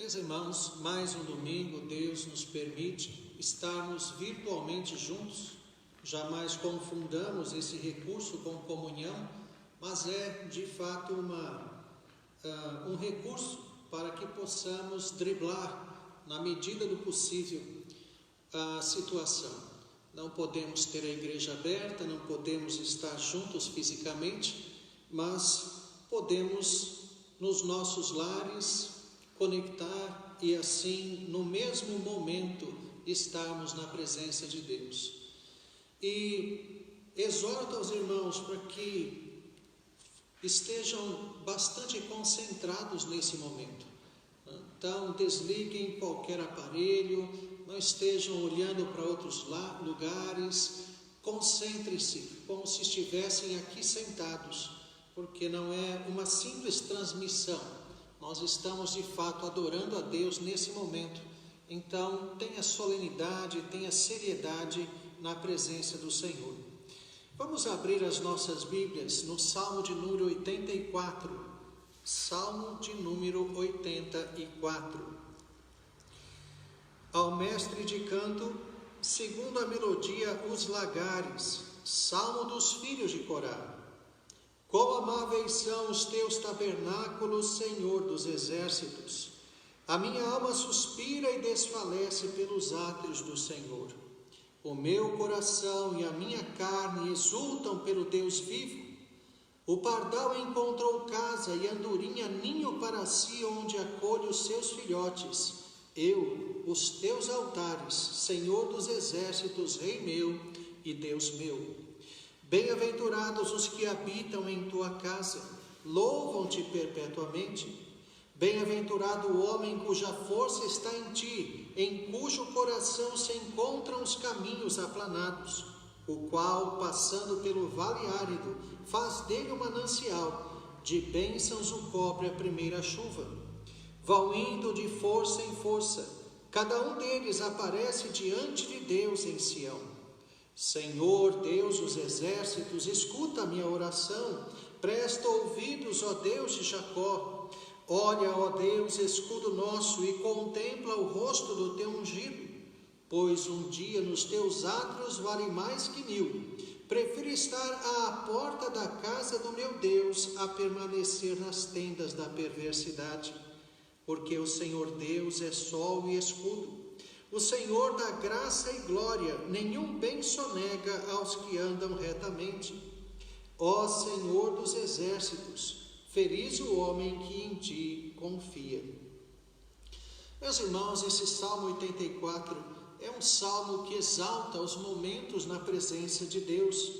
Meus irmãos, mais um domingo Deus nos permite estarmos virtualmente juntos. Jamais confundamos esse recurso com comunhão, mas é de fato um recurso para que possamos driblar, na medida do possível, a situação. Não podemos ter a igreja aberta, não podemos estar juntos fisicamente, mas podemos nos nossos lares conectar e assim, no mesmo momento, estarmos na presença de Deus. E exorto aos irmãos para que estejam bastante concentrados nesse momento. Então, desliguem qualquer aparelho, não estejam olhando para outros lugares, concentrem-se como se estivessem aqui sentados, porque não é uma simples transmissão. Nós estamos de fato adorando a Deus nesse momento. Então, tenha solenidade, tenha seriedade na presença do Senhor. Vamos abrir as nossas Bíblias no Salmo de número 84. Salmo de número 84. Ao mestre de canto, segundo a melodia, os lagares, Salmo dos filhos de Corá. Quão amáveis são os teus tabernáculos, Senhor dos exércitos! A minha alma suspira e desfalece pelos átrios do Senhor. O meu coração e a minha carne exultam pelo Deus vivo. O pardal encontrou casa e a andorinha ninho para si, onde acolhe os seus filhotes. Eu, os teus altares, Senhor dos exércitos, Rei meu e Deus meu. Bem-aventurados os que habitam em tua casa, louvam-te perpetuamente. Bem-aventurado o homem cuja força está em ti, em cujo coração se encontram os caminhos aplanados, o qual, passando pelo vale árido, faz dele um manancial, de bênçãos o cobre a primeira chuva. Vão indo de força em força, cada um deles aparece diante de Deus em Sião. Senhor, Deus dos exércitos, escuta a minha oração, presta ouvidos, ó Deus de Jacó. Olha, ó Deus, escudo nosso, e contempla o rosto do teu ungido, pois um dia nos teus átrios vale mais que 1000. Prefiro estar à porta da casa do meu Deus a permanecer nas tendas da perversidade, porque o Senhor Deus é sol e escudo. O Senhor dá graça e glória, nenhum bem sonega aos que andam retamente. Ó Senhor dos exércitos, feliz o homem que em ti confia. Meus irmãos, esse Salmo 84 é um salmo que exalta os momentos na presença de Deus.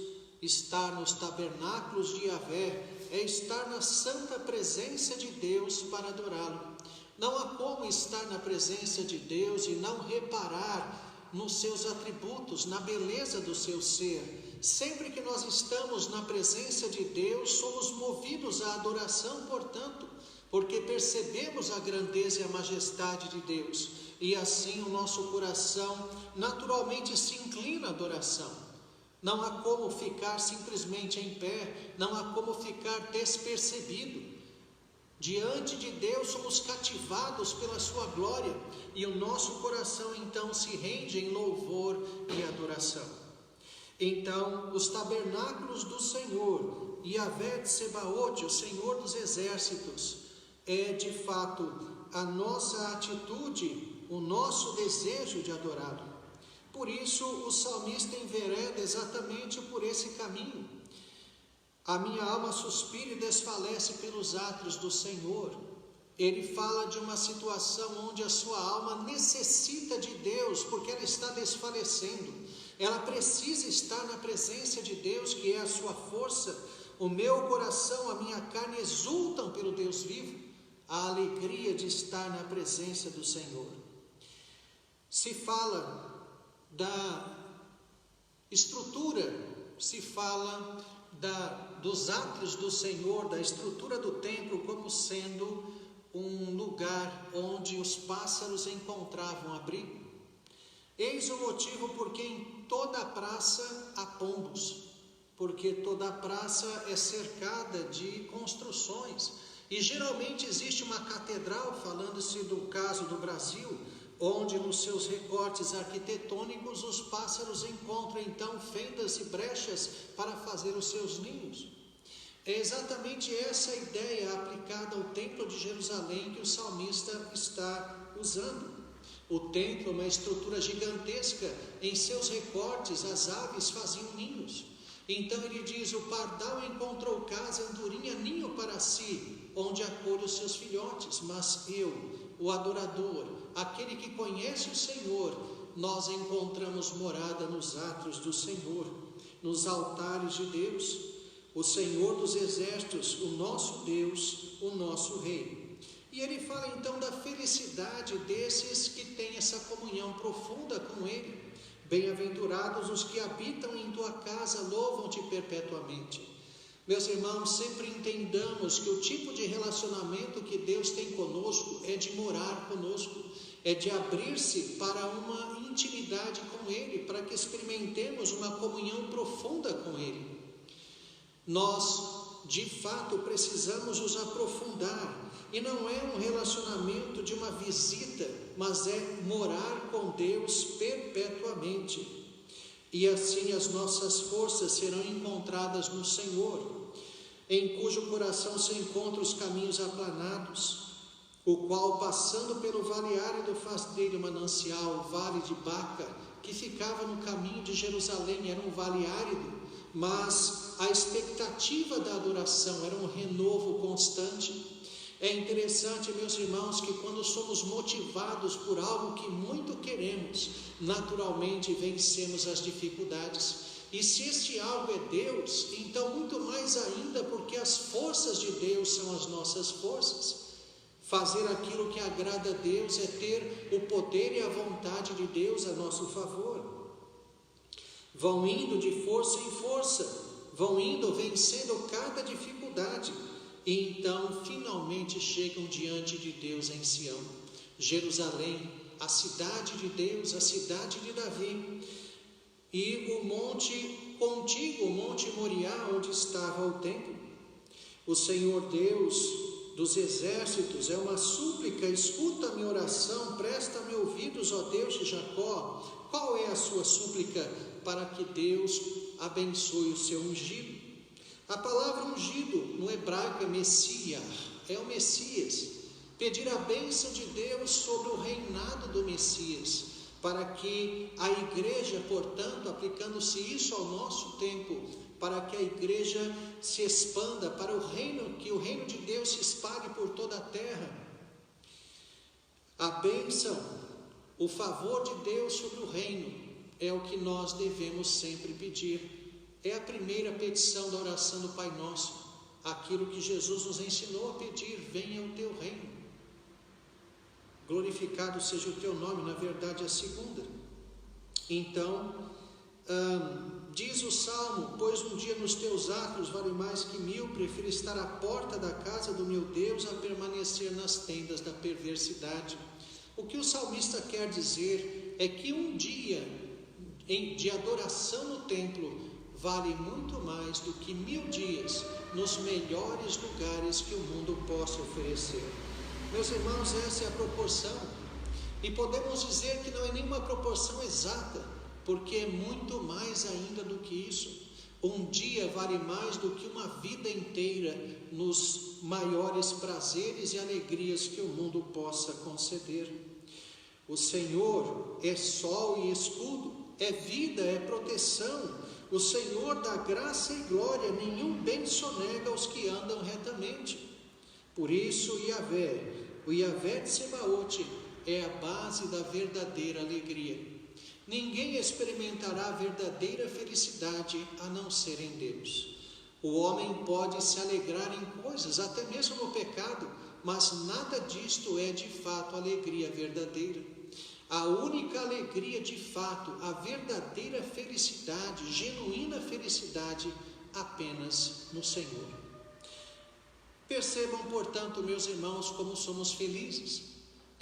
Estar nos tabernáculos de Yahvé é estar na santa presença de Deus para adorá-lo. Não há como estar na presença de Deus e não reparar nos seus atributos, na beleza do seu ser. Sempre que nós estamos na presença de Deus, somos movidos à adoração, portanto, porque percebemos a grandeza e a majestade de Deus. E assim o nosso coração naturalmente se inclina à adoração. Não há como ficar simplesmente em pé, não há como ficar despercebido. Diante de Deus somos cativados pela sua glória e o nosso coração então se rende em louvor e adoração. Então, os tabernáculos do Senhor, Yahvé Tsebaote, o Senhor dos exércitos, é de fato a nossa atitude, o nosso desejo de adorá-lo. Por isso, o salmista envereda exatamente por esse caminho. A minha alma suspira e desfalece pelos átrios do Senhor. Ele fala de uma situação onde a sua alma necessita de Deus, porque ela está desfalecendo. Ela precisa estar na presença de Deus, que é a sua força. O meu coração, a minha carne exultam pelo Deus vivo. A alegria de estar na presença do Senhor. Se fala da estrutura, se fala dos átrios do Senhor, da estrutura do templo, como sendo um lugar onde os pássaros encontravam abrigo. Eis o motivo porque em toda a praça há pombos, porque toda a praça é cercada de construções, E geralmente existe uma catedral, falando-se do caso do Brasil, onde nos seus recortes arquitetônicos os pássaros encontram então fendas e brechas para fazer os seus ninhos. É exatamente essa ideia aplicada ao templo de Jerusalém que o salmista está usando. O templo é uma estrutura gigantesca, em seus recortes as aves faziam ninhos. Então ele diz: o pardal encontrou casa, andorinha, ninho para si, onde acolhe os seus filhotes. Mas eu, o adorador, aquele que conhece o Senhor, nós encontramos morada nos átrios do Senhor, nos altares de Deus, o Senhor dos exércitos, o nosso Deus, o nosso Rei. E ele fala então da felicidade desses que têm essa comunhão profunda com Ele. Bem-aventurados os que habitam em tua casa, louvam-te perpetuamente. Meus irmãos, sempre entendamos que o tipo de relacionamento que Deus tem conosco é de morar conosco, é de abrir-se para uma intimidade com Ele, para que experimentemos uma comunhão profunda com Ele. Nós, de fato, precisamos nos aprofundar, e não é um relacionamento de uma visita, mas é morar com Deus perpetuamente. E assim as nossas forças serão encontradas no Senhor, em cujo coração se encontram os caminhos aplanados, o qual, passando pelo vale árido, faz dele um manancial, o vale de Baca, que ficava no caminho de Jerusalém, era um vale árido, mas a expectativa da adoração era um renovo constante. É interessante, meus irmãos, que quando somos motivados por algo que muito queremos, naturalmente vencemos as dificuldades. E se este algo é Deus, então muito mais ainda, porque as forças de Deus são as nossas forças. Fazer aquilo que agrada a Deus é ter o poder e a vontade de Deus a nosso favor. Vão indo de força em força, vão indo vencendo cada dificuldade, e então finalmente chegam diante de Deus em Sião, Jerusalém, a cidade de Deus, a cidade de Davi, e o monte contíguo, o monte Moriá, onde estava o templo. O Senhor Deus dos exércitos é uma súplica: escuta a minha oração, presta-me ouvidos, ó Deus de Jacó. Qual é a sua súplica? Para que Deus abençoe o seu ungido. A palavra ungido no hebraico é Messias, é o Messias. Pedir a bênção de Deus sobre o reinado do Messias, para que a igreja, portanto, aplicando-se isso ao nosso tempo, para que a igreja se expanda para o reino, que o reino de Deus se espalhe por toda a terra. A bênção, o favor de Deus sobre o reino, é o que nós devemos sempre pedir. É a primeira petição da oração do Pai Nosso, aquilo que Jesus nos ensinou a pedir: venha o teu reino, glorificado seja o teu nome. Na verdade, a segunda. Então, diz o Salmo: pois um dia nos teus atos vale mais que 1000, prefiro estar à porta da casa do meu Deus a permanecer nas tendas da perversidade. O que o salmista quer dizer é que um dia de adoração no templo vale muito mais do que 1000 dias nos melhores lugares que o mundo possa oferecer. Meus irmãos, essa é a proporção, e podemos dizer que não é nenhuma proporção exata, porque é muito mais ainda do que isso. Um dia vale mais do que uma vida inteira nos maiores prazeres e alegrias que o mundo possa conceder. O Senhor é sol e escudo, é vida, é proteção. O Senhor dá graça e glória, nenhum bem sonega aos que andam retamente. Por isso, o Yahvé de Sebaote é a base da verdadeira alegria. Ninguém experimentará a verdadeira felicidade a não ser em Deus. O homem pode se alegrar em coisas, até mesmo no pecado, mas nada disto é de fato alegria verdadeira. A única alegria de fato, a verdadeira felicidade, genuína felicidade, apenas no Senhor. Percebam, portanto, meus irmãos, como somos felizes.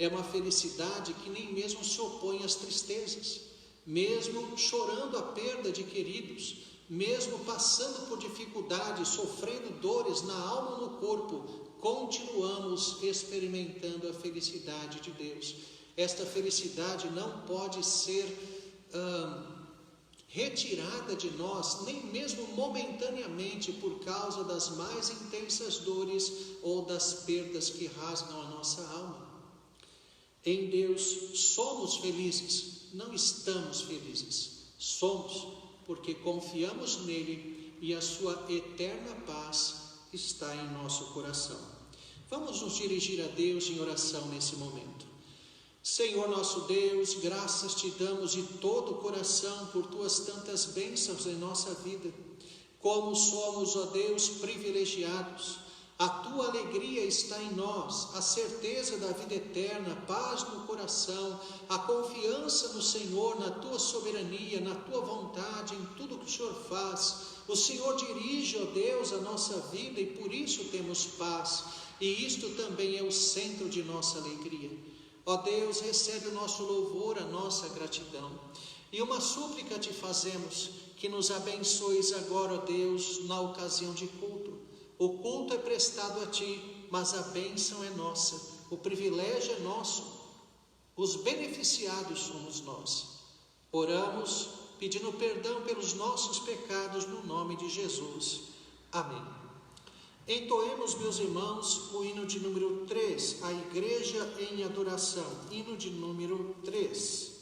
É uma felicidade que nem mesmo se opõe às tristezas, mesmo chorando a perda de queridos, mesmo passando por dificuldades, sofrendo dores na alma ou no corpo, continuamos experimentando a felicidade de Deus. Esta felicidade não pode ser retirada de nós, nem mesmo momentaneamente, por causa das mais intensas dores ou das perdas que rasgam a nossa alma. Em Deus somos felizes, não estamos felizes. Somos, porque confiamos nele e a sua eterna paz está em nosso coração. Vamos nos dirigir a Deus em oração nesse momento. Senhor nosso Deus, graças te damos de todo o coração por tuas tantas bênçãos em nossa vida. Como somos, ó Deus, privilegiados. A tua alegria está em nós, a certeza da vida eterna, paz no coração, a confiança no Senhor, na tua soberania, na tua vontade, em tudo que o Senhor faz. O Senhor dirige, ó Deus, a nossa vida e por isso temos paz. E isto também é o centro de nossa alegria. Ó Deus, recebe o nosso louvor, a nossa gratidão. E uma súplica te fazemos, que nos abençoes agora, ó Deus, na ocasião de culto. O culto é prestado a ti, mas a bênção é nossa, o privilégio é nosso, os beneficiados somos nós. Oramos pedindo perdão pelos nossos pecados no nome de Jesus. Amém. Entoemos, meus irmãos, o hino de número 3, a igreja em adoração, hino de número 3.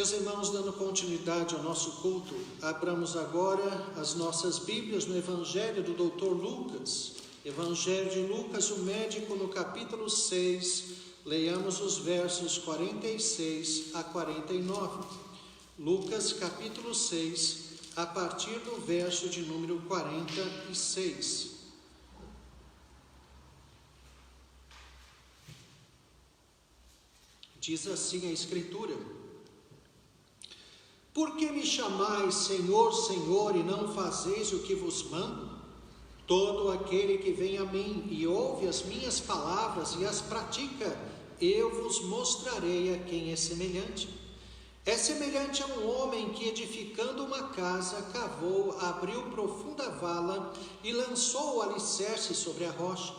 Meus irmãos, dando continuidade ao nosso culto, abramos agora as nossas Bíblias no Evangelho do Dr. Lucas. Evangelho de Lucas, o médico, no capítulo 6, leiamos os versos 46 a 49. Lucas, capítulo 6, a partir do verso de número 46. Diz assim a Escritura: Por que me chamais Senhor, Senhor, e não fazeis o que vos mando? Todo aquele que vem a mim e ouve as minhas palavras e as pratica, eu vos mostrarei a quem é semelhante. É semelhante a um homem que, edificando uma casa, cavou, abriu profunda vala e lançou o alicerce sobre a rocha.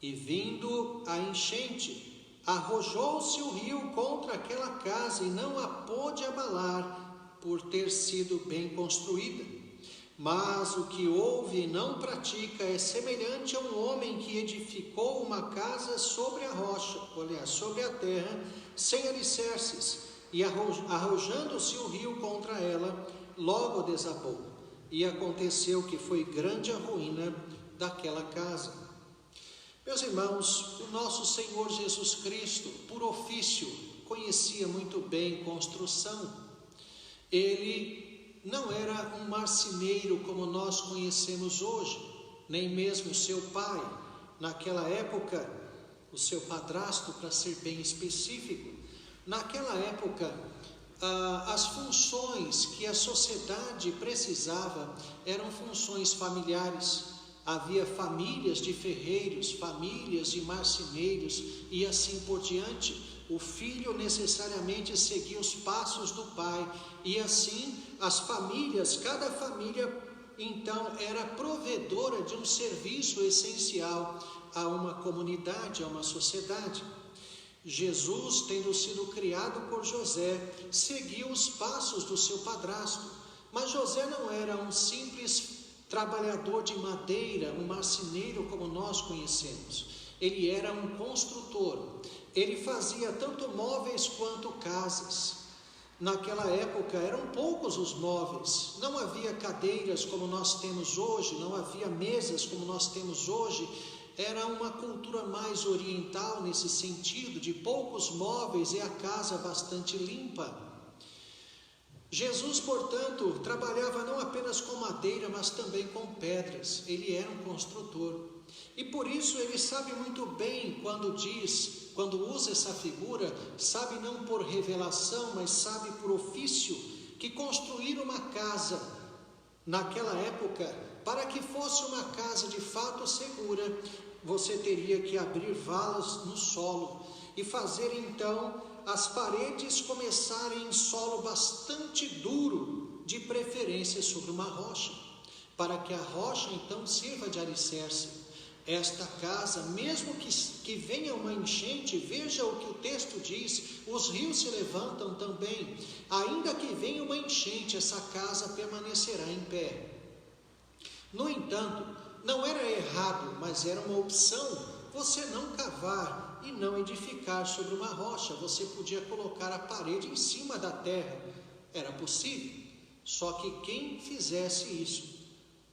E vindo a enchente, arrojou-se o rio contra aquela casa e não a pôde abalar, por ter sido bem construída. Mas o que ouve e não pratica é semelhante a um homem que edificou uma casa sobre a rocha, sobre a terra, sem alicerces, e arrojando-se o rio contra ela, logo desabou. E aconteceu que foi grande a ruína daquela casa. Meus irmãos, o nosso Senhor Jesus Cristo, por ofício, conhecia muito bem construção. Ele não era um marceneiro como nós conhecemos hoje, nem mesmo seu pai. Naquela época, o seu padrasto, para ser bem específico, naquela época, as funções que a sociedade precisava eram funções familiares. Havia famílias de ferreiros, famílias de marceneiros e assim por diante. O filho necessariamente seguia os passos do pai, e assim as famílias, cada família então era provedora de um serviço essencial a uma comunidade, a uma sociedade. Jesus, tendo sido criado por José, seguiu os passos do seu padrasto, mas José não era um simples trabalhador de madeira, um marceneiro como nós conhecemos. Ele era um construtor. Ele fazia tanto móveis quanto casas. Naquela época eram poucos os móveis, não havia cadeiras como nós temos hoje, não havia mesas como nós temos hoje. Era uma cultura mais oriental nesse sentido, de poucos móveis e a casa bastante limpa. Jesus, portanto, trabalhava não apenas com madeira, mas também com pedras. Ele era um construtor. E por isso ele sabe muito bem quando usa essa figura, sabe não por revelação, mas sabe por ofício, que construir uma casa naquela época, para que fosse uma casa de fato segura, você teria que abrir valas no solo e fazer então as paredes começarem em solo bastante duro, de preferência sobre uma rocha, para que a rocha então sirva de alicerce. Esta casa, mesmo que venha uma enchente, veja o que o texto diz, os rios se levantam também, ainda que venha uma enchente, essa casa permanecerá em pé. No entanto, não era errado, mas era uma opção, você não cavar e não edificar sobre uma rocha. Você podia colocar a parede em cima da terra, era possível, só que quem fizesse isso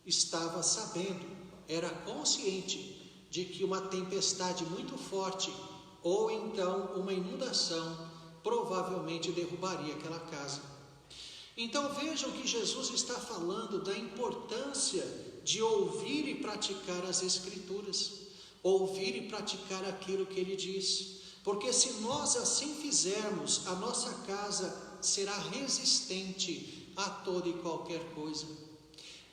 estava sabendo, era consciente de que uma tempestade muito forte ou então uma inundação provavelmente derrubaria aquela casa. Então vejam que Jesus está falando da importância de ouvir e praticar as Escrituras, ouvir e praticar aquilo que ele diz, porque se nós assim fizermos, a nossa casa será resistente a toda e qualquer coisa.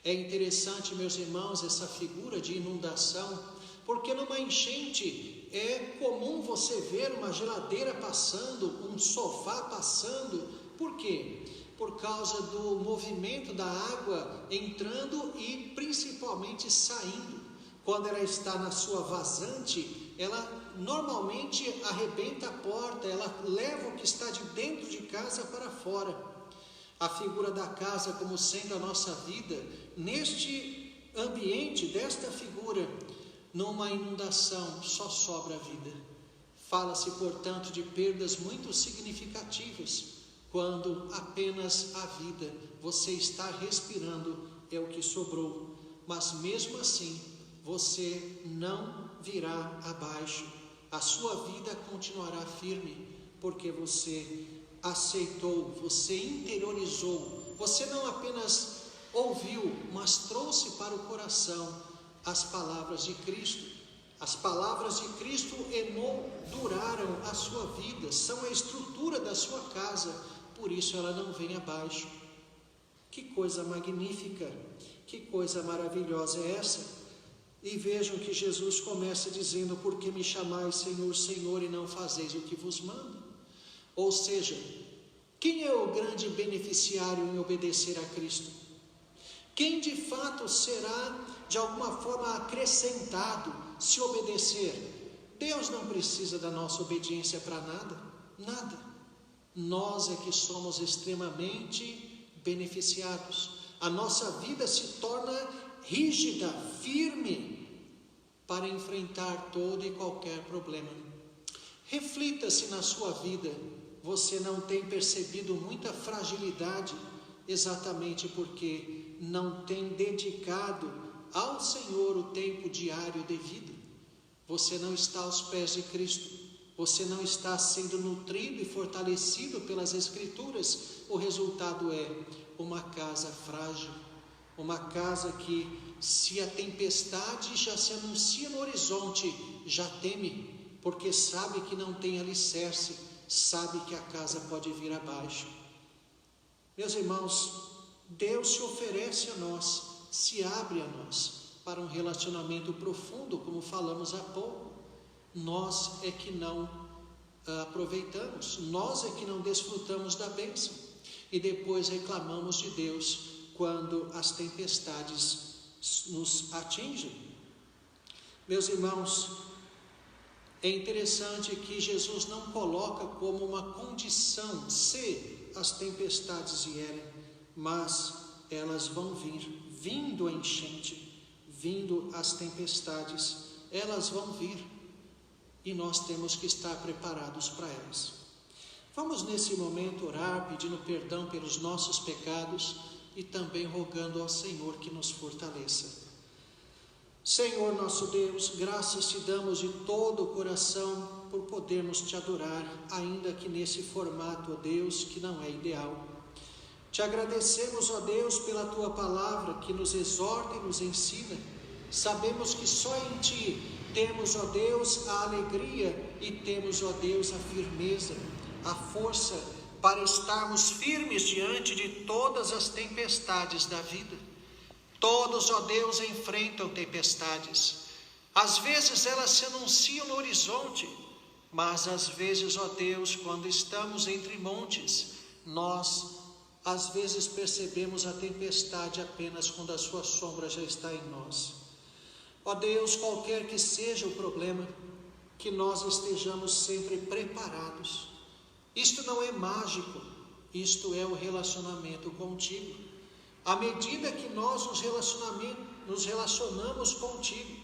É interessante, meus irmãos, essa figura de inundação, porque numa enchente é comum você ver uma geladeira passando, um sofá passando. Por quê? Por causa do movimento da água entrando e principalmente saindo. Quando ela está na sua vazante, ela normalmente arrebenta a porta, ela leva o que está de dentro de casa para fora. A figura da casa como sendo a nossa vida, neste ambiente desta figura, numa inundação só sobra a vida. Fala-se, portanto, de perdas muito significativas, quando apenas a vida, você está respirando, é o que sobrou, mas mesmo assim, você não virá abaixo, a sua vida continuará firme, porque você aceitou, você interiorizou, você não apenas ouviu, mas trouxe para o coração as palavras de Cristo. As palavras de Cristo emolduraram a sua vida, são a estrutura da sua casa, por isso ela não vem abaixo. Que coisa magnífica, que coisa maravilhosa é essa? E vejam que Jesus começa dizendo: por que me chamais Senhor, Senhor, e não fazeis o que vos mando? Ou seja, quem é o grande beneficiário em obedecer a Cristo? Quem de fato será de alguma forma acrescentado se obedecer? Deus não precisa da nossa obediência para nada, nada. Nós é que somos extremamente beneficiados. A nossa vida se torna rígida, firme, para enfrentar todo e qualquer problema. Reflita se na sua vida você não tem percebido muita fragilidade, exatamente porque não tem dedicado ao Senhor o tempo diário devido. Você não está aos pés de Cristo, você não está sendo nutrido e fortalecido pelas Escrituras. O resultado é uma casa frágil, uma casa que, se a tempestade já se anuncia no horizonte, já teme, porque sabe que não tem alicerce, sabe que a casa pode vir abaixo. Meus irmãos, Deus se oferece a nós, se abre a nós para um relacionamento profundo, como falamos há pouco. Nós é que não aproveitamos, nós é que não desfrutamos da bênção, e depois reclamamos de Deus quando as tempestades nos atingem. Meus irmãos, é interessante que Jesus não coloca como uma condição se as tempestades vierem, mas elas vão vir, vindo a enchente, vindo as tempestades, elas vão vir, e nós temos que estar preparados para elas. Vamos nesse momento orar, pedindo perdão pelos nossos pecados e também rogando ao Senhor que nos fortaleça. Senhor nosso Deus, graças te damos de todo o coração por podermos te adorar, ainda que nesse formato, ó Deus, que não é ideal. Te agradecemos, ó Deus, pela tua palavra que nos exorta e nos ensina. Sabemos que só em ti temos, ó Deus, a alegria e temos, ó Deus, a firmeza, a força para estarmos firmes diante de todas as tempestades da vida. Todos, ó Deus, enfrentam tempestades. Às vezes elas se anunciam no horizonte, mas às vezes, ó Deus, quando estamos entre montes, nós às vezes percebemos a tempestade apenas quando a sua sombra já está em nós. Ó Deus, qualquer que seja o problema, que nós estejamos sempre preparados. Isto não é mágico, isto é o relacionamento contigo. À medida que nós nos relacionamos contigo,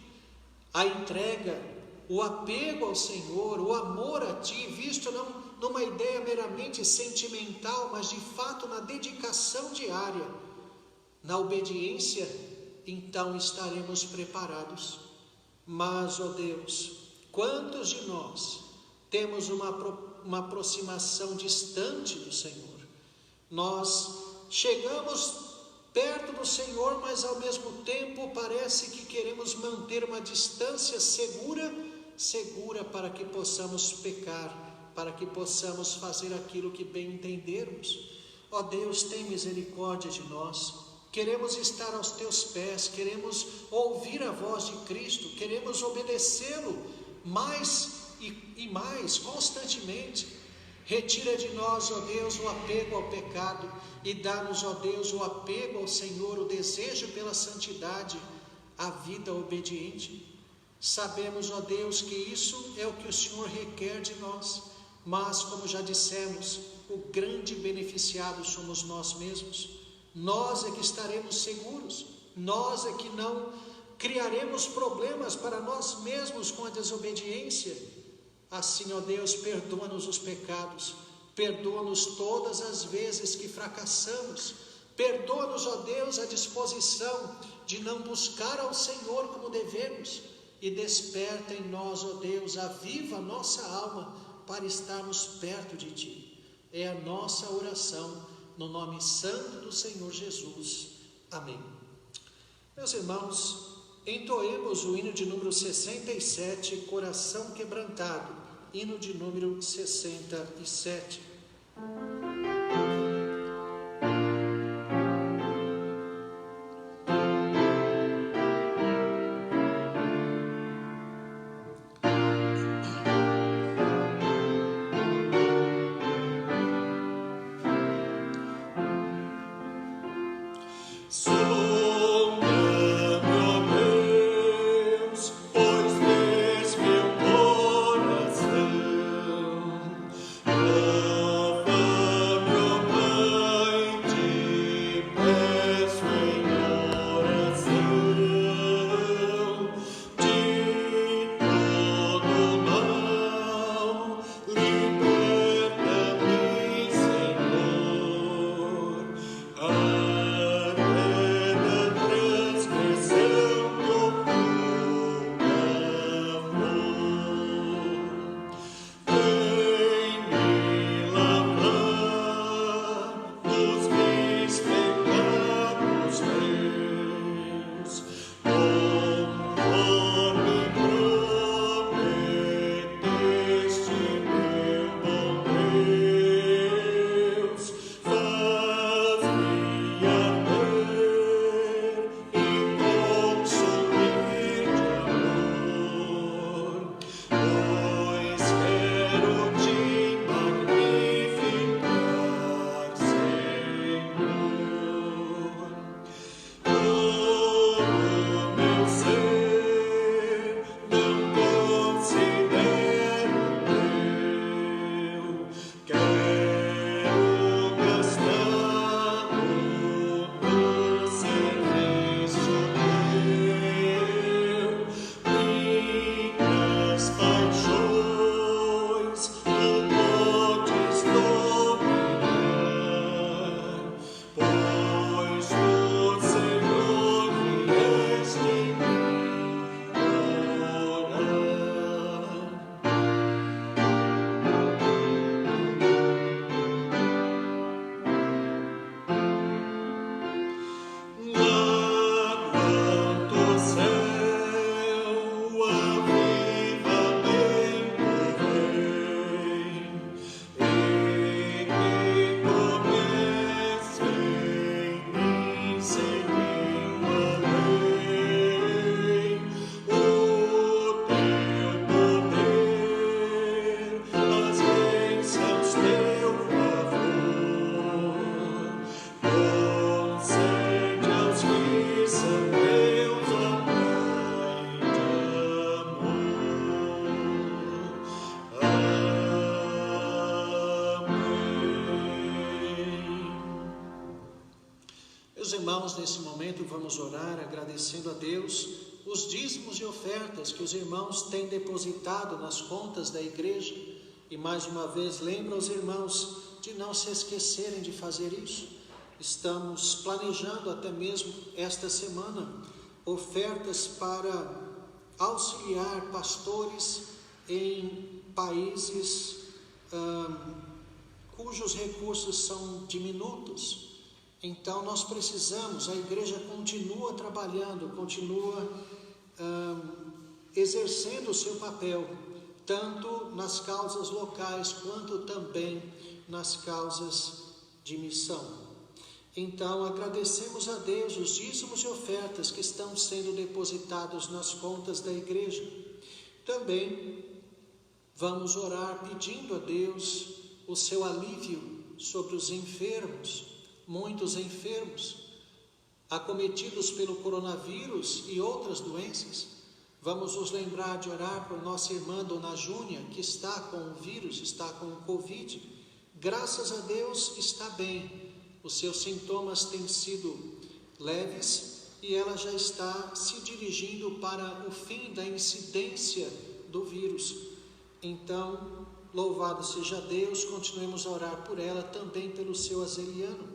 a entrega, o apego ao Senhor, o amor a ti, visto não numa ideia meramente sentimental, mas de fato na dedicação diária, na obediência, então estaremos preparados. Mas, ó Deus, quantos de nós temos uma aproximação distante do Senhor? Nós chegamos perto do Senhor, mas ao mesmo tempo parece que queremos manter uma distância segura para que possamos pecar, para que possamos fazer aquilo que bem entendermos. Ó Deus, tem misericórdia de nós. Queremos estar aos teus pés, queremos ouvir a voz de Cristo, queremos obedecê-lo mais e mais, constantemente. Retira de nós, ó Deus, o apego ao pecado e dá-nos, ó Deus, o apego ao Senhor, o desejo pela santidade, a vida obediente. Sabemos, ó Deus, que isso é o que o Senhor requer de nós, mas, como já dissemos, o grande beneficiado somos nós mesmos. Nós é que estaremos seguros, nós é que não criaremos problemas para nós mesmos com a desobediência. Assim, ó Deus, perdoa-nos os pecados, perdoa-nos todas as vezes que fracassamos, perdoa-nos, ó Deus, a disposição de não buscar ao Senhor como devemos, e desperta em nós, ó Deus, aviva a nossa alma para estarmos perto de Ti. É a nossa oração, no nome santo do Senhor Jesus. Amém. Meus irmãos, entoemos o hino de número 67, Coração Quebrantado, hino de número 67. Meus irmãos, nesse momento vamos orar agradecendo a Deus os dízimos e ofertas que os irmãos têm depositado nas contas da igreja. E mais uma vez lembro aos irmãos de não se esquecerem de fazer isso. Estamos planejando até mesmo esta semana ofertas para auxiliar pastores em países cujos recursos são diminutos. Então nós precisamos, a igreja continua trabalhando, continua exercendo o seu papel, tanto nas causas locais, quanto também nas causas de missão. Então agradecemos a Deus os dízimos e ofertas que estão sendo depositados nas contas da igreja. Também vamos orar pedindo a Deus o seu alívio sobre os enfermos, muitos enfermos, acometidos pelo coronavírus e outras doenças. Vamos nos lembrar de orar por nossa irmã Dona Júnia, que está com o vírus, está com o Covid. Graças a Deus está bem, os seus sintomas têm sido leves e ela já está se dirigindo para o fim da incidência do vírus. Então, louvado seja Deus, continuemos a orar por ela, também pelo seu Azeliano.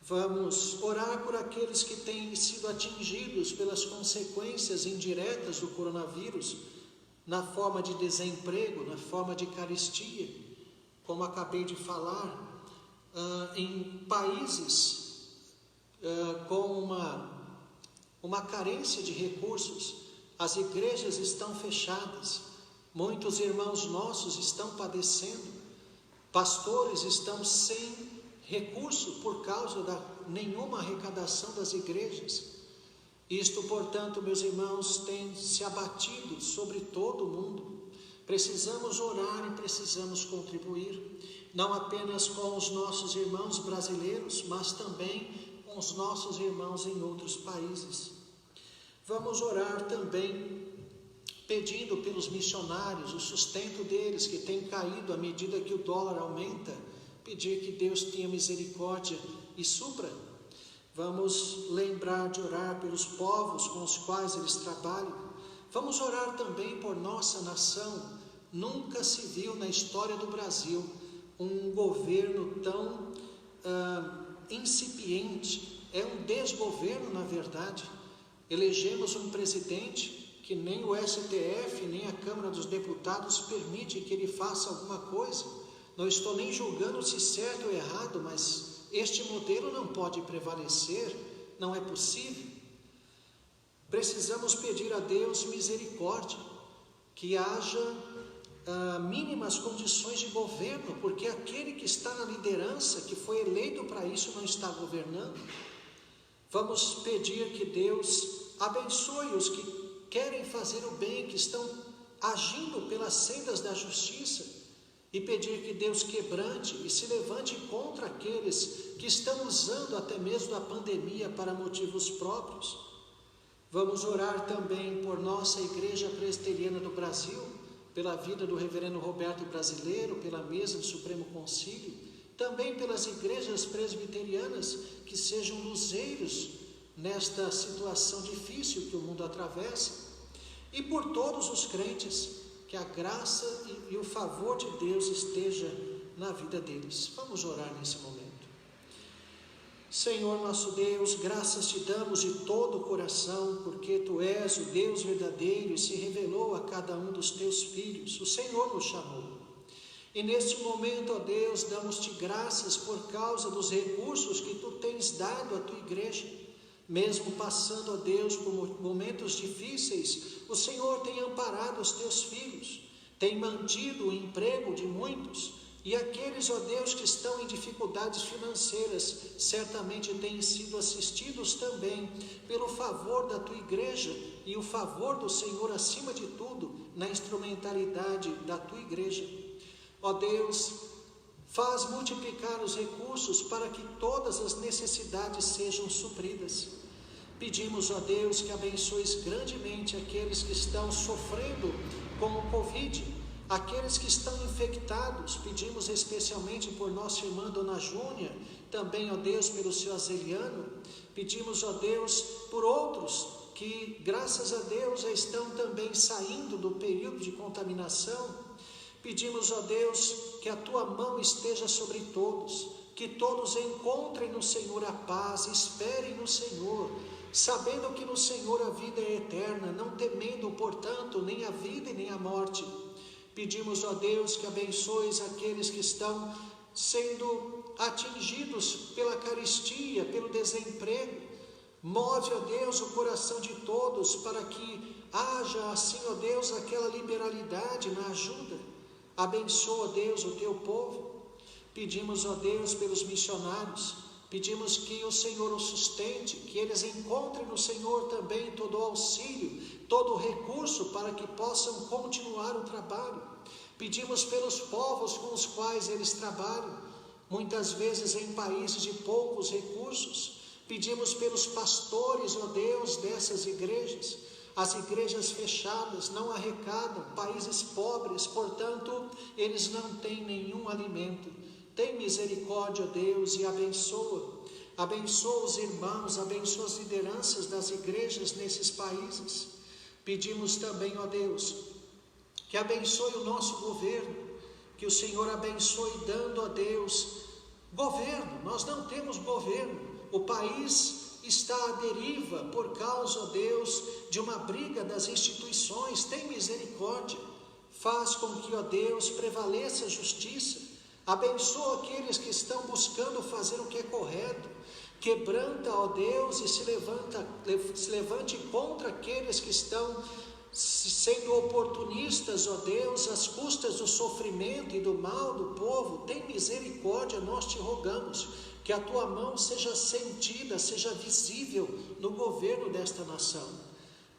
Vamos orar por aqueles que têm sido atingidos pelas consequências indiretas do coronavírus, na forma de desemprego, na forma de carestia, como acabei de falar, em países com uma carência de recursos. As igrejas estão fechadas, muitos irmãos nossos estão padecendo, pastores estão sem recurso por causa da nenhuma arrecadação das igrejas. Isto, portanto, meus irmãos, tem se abatido sobre todo o mundo. Precisamos orar e precisamos contribuir, não apenas com os nossos irmãos brasileiros, mas também com os nossos irmãos em outros países. Vamos orar também pedindo pelos missionários, o sustento deles que tem caído à medida que o dólar aumenta, pedir que Deus tenha misericórdia e supra. Vamos lembrar de orar pelos povos com os quais eles trabalham. Vamos orar também por nossa nação. Nunca se viu na história do Brasil um governo tão incipiente. É um desgoverno, na verdade. Elegemos um presidente que nem o STF, nem a Câmara dos Deputados permite que ele faça alguma coisa. Não estou nem julgando se certo ou errado, mas este modelo não pode prevalecer, não é possível. Precisamos pedir a Deus misericórdia, que haja mínimas condições de governo, porque aquele que está na liderança, que foi eleito para isso, não está governando. Vamos pedir que Deus abençoe os que querem fazer o bem, que estão agindo pelas sendas da justiça, e pedir que Deus quebrante e se levante contra aqueles que estão usando até mesmo a pandemia para motivos próprios. Vamos orar também por nossa Igreja Presbiteriana do Brasil, pela vida do reverendo Roberto Brasileiro, pela mesa do Supremo Concílio, também pelas igrejas presbiterianas que sejam luzeiros nesta situação difícil que o mundo atravessa, e por todos os crentes, que a graça e o favor de Deus esteja na vida deles. Vamos orar nesse momento. Senhor nosso Deus, graças te damos de todo o coração, porque Tu és o Deus verdadeiro e se revelou a cada um dos Teus filhos. O Senhor nos chamou. E neste momento, ó Deus, damos-te graças por causa dos recursos que Tu tens dado à Tua igreja. Mesmo passando, ó Deus, por momentos difíceis, o Senhor tem amparado os Teus filhos, tem mantido o emprego de muitos, e aqueles, ó Deus, que estão em dificuldades financeiras, certamente têm sido assistidos também pelo favor da Tua igreja e o favor do Senhor acima de tudo, na instrumentalidade da Tua igreja. Ó Deus, faz multiplicar os recursos para que todas as necessidades sejam supridas. Pedimos, ó Deus, que abençoes grandemente aqueles que estão sofrendo com o Covid, Aqueles que estão infectados, pedimos especialmente por nossa irmã Dona Júnia, também, ó Deus, pelo seu Azeliano, pedimos, ó Deus, por outros que, graças a Deus, já estão também saindo do período de contaminação. Pedimos, ó Deus, que a tua mão esteja sobre todos, que todos encontrem no Senhor a paz, esperem no Senhor, sabendo que no Senhor a vida é eterna, não temendo, portanto, nem a vida e nem a morte. Pedimos, ó Deus, que abençoes aqueles que estão sendo atingidos pela carestia, pelo desemprego. Move, ó Deus, o coração de todos para que haja assim, ó Deus, aquela liberalidade na ajuda. Abençoa, Deus, o teu povo. Pedimos, ó Deus, pelos missionários. Pedimos que o Senhor os sustente, que eles encontrem no Senhor também todo o auxílio, todo o recurso para que possam continuar o trabalho. Pedimos pelos povos com os quais eles trabalham, muitas vezes em países de poucos recursos. Pedimos pelos pastores, ó Deus, dessas igrejas. As igrejas fechadas não arrecadam, países pobres, portanto, eles não têm nenhum alimento. Tem misericórdia, Deus, e abençoa. Abençoa os irmãos, abençoa as lideranças das igrejas nesses países. Pedimos também, ó Deus, que abençoe o nosso governo, que o Senhor abençoe dando a Deus governo. Nós não temos governo, o país está à deriva por causa, ó Deus, de uma briga das instituições. Tem misericórdia, faz com que, ó Deus, prevaleça a justiça. Abençoa aqueles que estão buscando fazer o que é correto. Quebranta, ó Deus, e se levante contra aqueles que estão sendo oportunistas, ó Deus, às custas do sofrimento e do mal do povo. Tem misericórdia, nós te rogamos, que a tua mão seja sentida, seja visível no governo desta nação.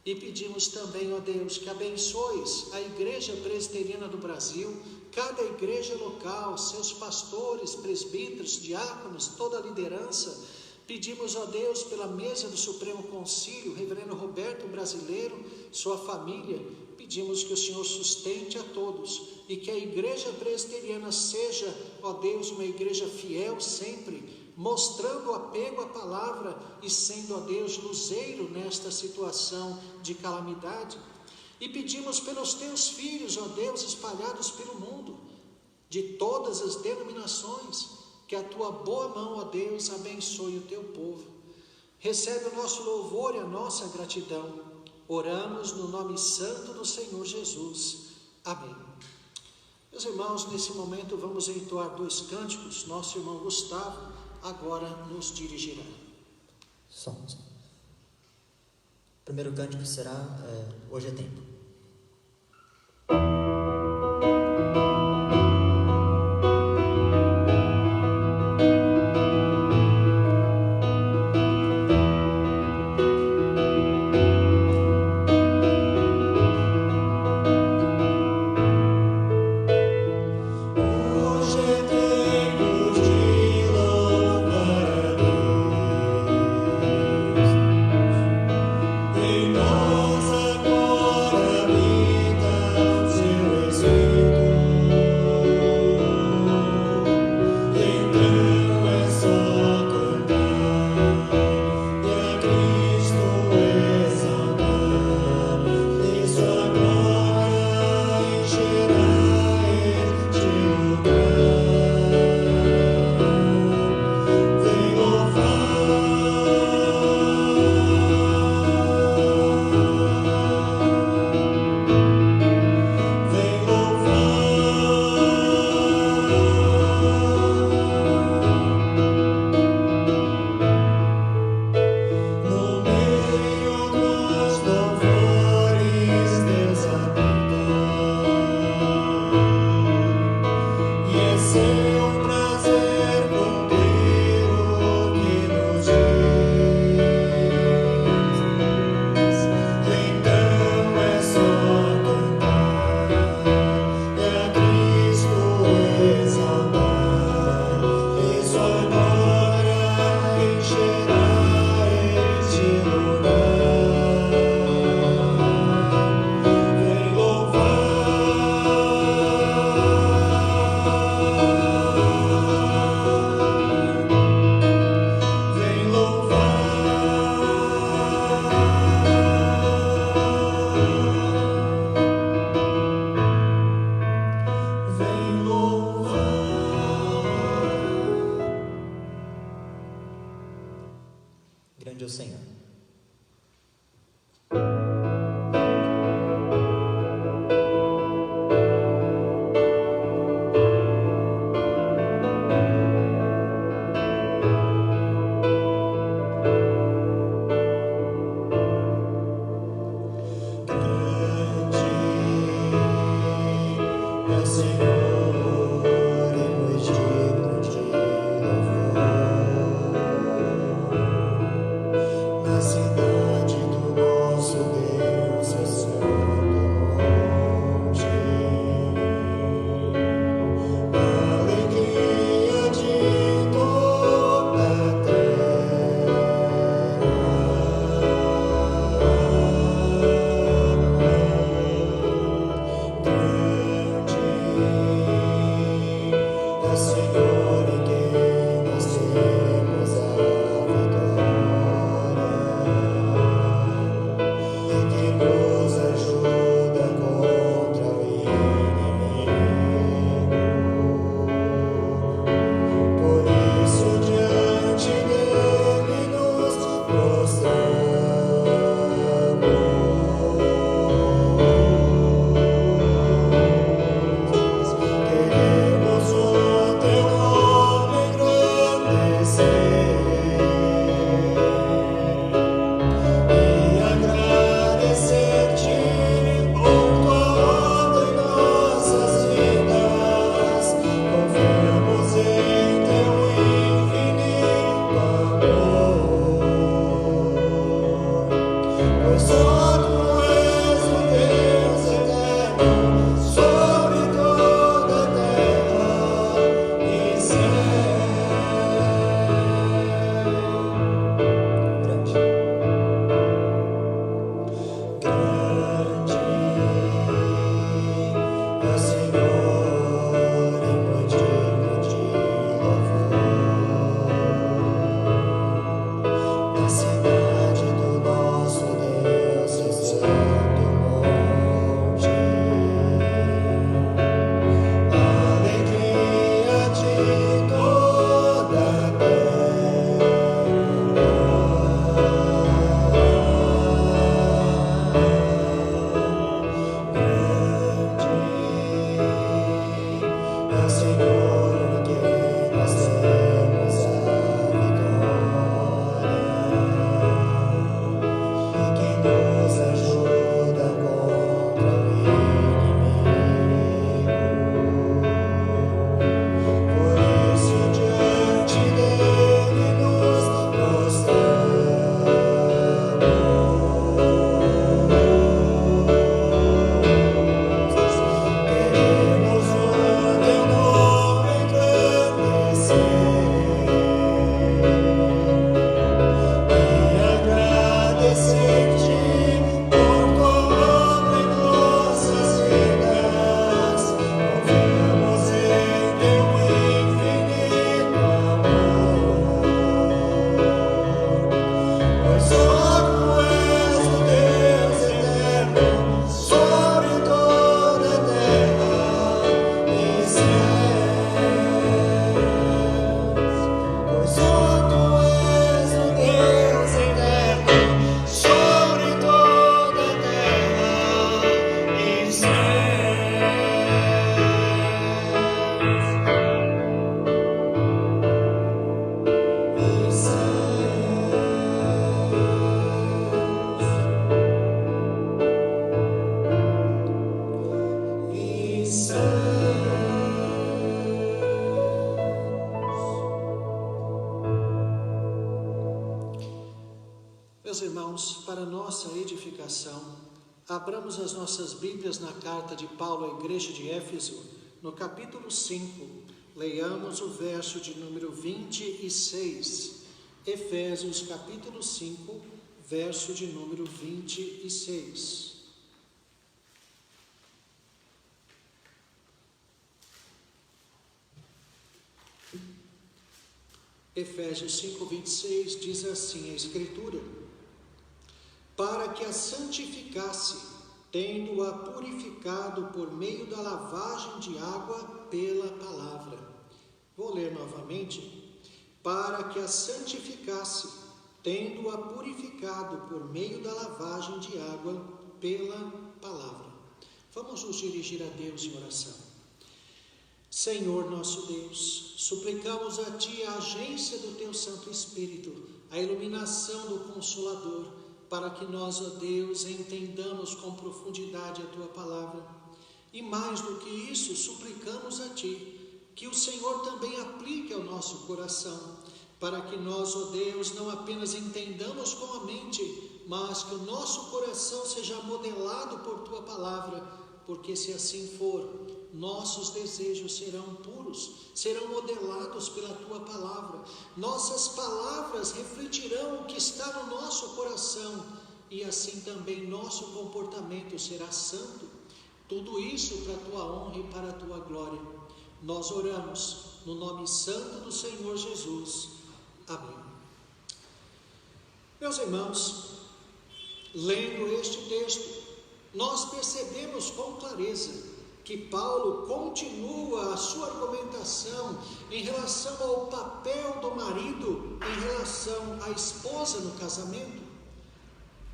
E pedimos também, ó Deus, que abençoes a Igreja Presbiteriana do Brasil, cada igreja local, seus pastores, presbíteros, diáconos, toda a liderança. Pedimos, ó Deus, pela mesa do Supremo Concílio, Reverendo Roberto Brasileiro, sua família. Pedimos que o Senhor sustente a todos e que a Igreja Presbiteriana seja, ó Deus, uma igreja fiel sempre, mostrando apego à palavra e sendo, ó Deus, luzeiro nesta situação de calamidade. E pedimos pelos teus filhos, ó Deus, espalhados pelo mundo, de todas as denominações, que a tua boa mão, ó Deus, abençoe o teu povo. Recebe o nosso louvor e a nossa gratidão. Oramos no nome santo do Senhor Jesus. Amém. Meus irmãos, nesse momento vamos entoar 2 cânticos. Nosso irmão Gustavo agora nos dirigirá. Sons. O primeiro cântico será Hoje é Tempo. Nossa glória. Grande é o Senhor. Meus irmãos, para nossa edificação, abramos as nossas Bíblias na carta de Paulo à igreja de Éfeso, no capítulo 5, leiamos o verso de número 26, Efésios capítulo 5, verso de número 26. Efésios 5, 26 diz assim a Escritura: para que a santificasse, tendo-a purificado por meio da lavagem de água pela palavra. Vou ler novamente. Para que a santificasse, tendo-a purificado por meio da lavagem de água pela palavra. Vamos nos dirigir a Deus em oração. Senhor nosso Deus, suplicamos a Ti a agência do Teu Santo Espírito, a iluminação do Consolador, para que nós, ó Deus, entendamos com profundidade a Tua palavra. E mais do que isso, suplicamos a Ti, que o Senhor também aplique ao nosso coração, para que nós, ó Deus, não apenas entendamos com a mente, mas que o nosso coração seja modelado por Tua palavra, porque se assim for, nossos desejos serão puros, serão modelados pela Tua palavra, nossas palavras refletirão o que está no nosso coração, e assim também nosso comportamento será santo, tudo isso para a Tua honra e para a Tua glória. Nós oramos no nome santo do Senhor Jesus. Amém. Meus irmãos, lendo este texto, nós percebemos com clareza que Paulo continua a sua argumentação em relação ao papel do marido em relação à esposa no casamento.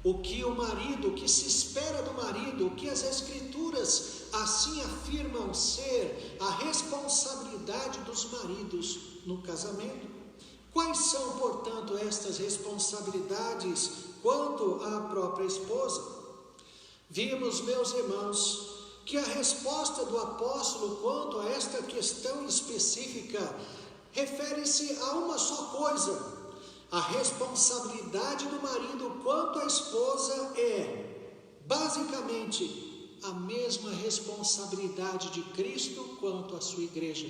O que o marido, o que se espera do marido, o que as Escrituras assim afirmam ser a responsabilidade dos maridos no casamento. Quais são, portanto, estas responsabilidades quanto à própria esposa? Vimos, meus irmãos, que a resposta do apóstolo quanto a esta questão específica refere-se a uma só coisa: a responsabilidade do marido quanto à esposa é, basicamente, a mesma responsabilidade de Cristo quanto à sua igreja.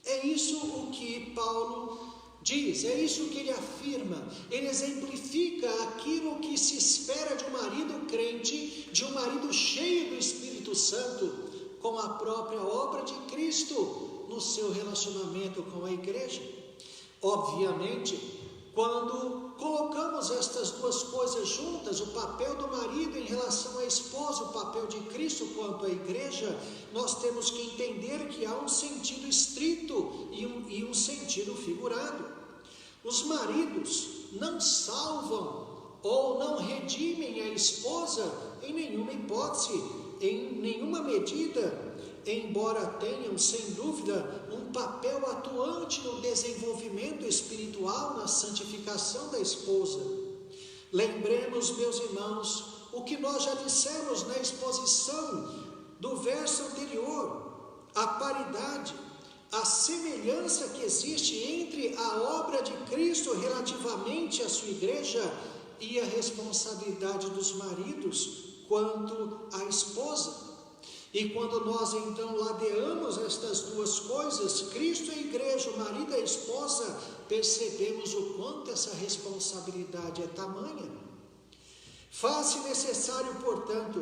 É isso o que Paulo diz, é isso que ele afirma. Ele exemplifica aquilo que se espera de um marido crente, de um marido cheio do Espírito Santo, com a própria obra de Cristo no seu relacionamento com a igreja. Obviamente, quando colocamos estas duas coisas juntas, o papel do marido em relação à esposa, o papel de Cristo quanto à igreja, nós temos que entender que há um sentido estrito e um sentido figurado. Os maridos não salvam ou não redimem a esposa em nenhuma hipótese, em nenhuma medida, embora tenham, sem dúvida, um papel atuante no desenvolvimento espiritual, na santificação da esposa. Lembremos, meus irmãos, o que nós já dissemos na exposição do verso anterior: a paridade, a semelhança que existe entre a obra de Cristo relativamente à sua igreja e a responsabilidade dos maridos quanto à esposa. E quando nós então ladeamos estas duas coisas, Cristo e a igreja, o marido e a esposa, percebemos o quanto essa responsabilidade é tamanha. Faz-se necessário, portanto,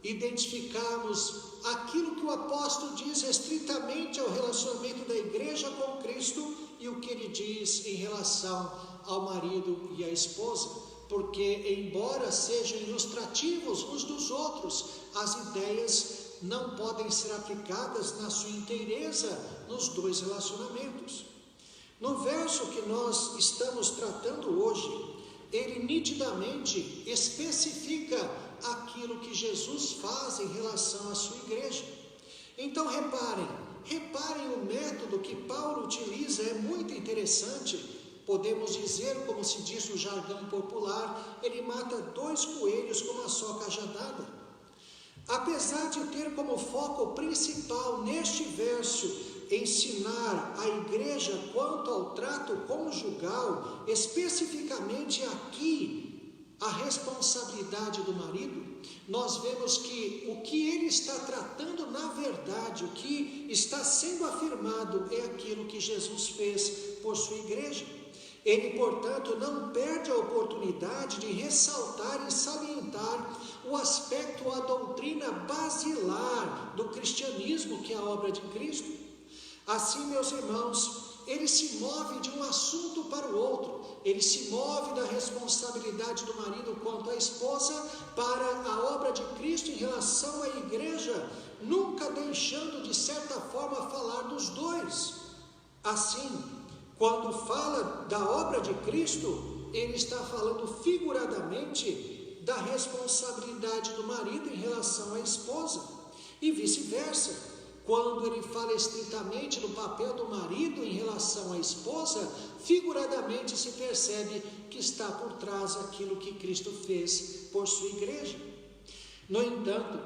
identificarmos aquilo que o apóstolo diz estritamente ao relacionamento da igreja com Cristo e o que ele diz em relação ao marido e à esposa, porque embora sejam ilustrativos uns dos outros, as ideias não podem ser aplicadas na sua inteireza nos dois relacionamentos. No verso que nós estamos tratando hoje, ele nitidamente especifica aquilo que Jesus faz em relação à sua igreja. Então reparem o método que Paulo utiliza, é muito interessante. Podemos dizer, como se diz no jargão popular, ele mata dois coelhos com uma só cajadada. Apesar de ter como foco principal neste verso ensinar a igreja quanto ao trato conjugal, especificamente aqui a responsabilidade do marido, nós vemos que o que ele está tratando na verdade, o que está sendo afirmado é aquilo que Jesus fez por sua igreja. Ele, portanto, não perde a oportunidade de ressaltar e salientar o aspecto, a doutrina basilar do cristianismo, que é a obra de Cristo. Assim, meus irmãos, ele se move de um assunto para o outro, ele se move da responsabilidade do marido quanto à esposa para a obra de Cristo em relação à igreja, nunca deixando de certa forma falar dos dois. Assim, quando fala da obra de Cristo, ele está falando figuradamente da responsabilidade do marido em relação à esposa, e vice-versa. Quando ele fala estritamente do papel do marido em relação à esposa, figuradamente se percebe que está por trás aquilo que Cristo fez por sua igreja. No entanto,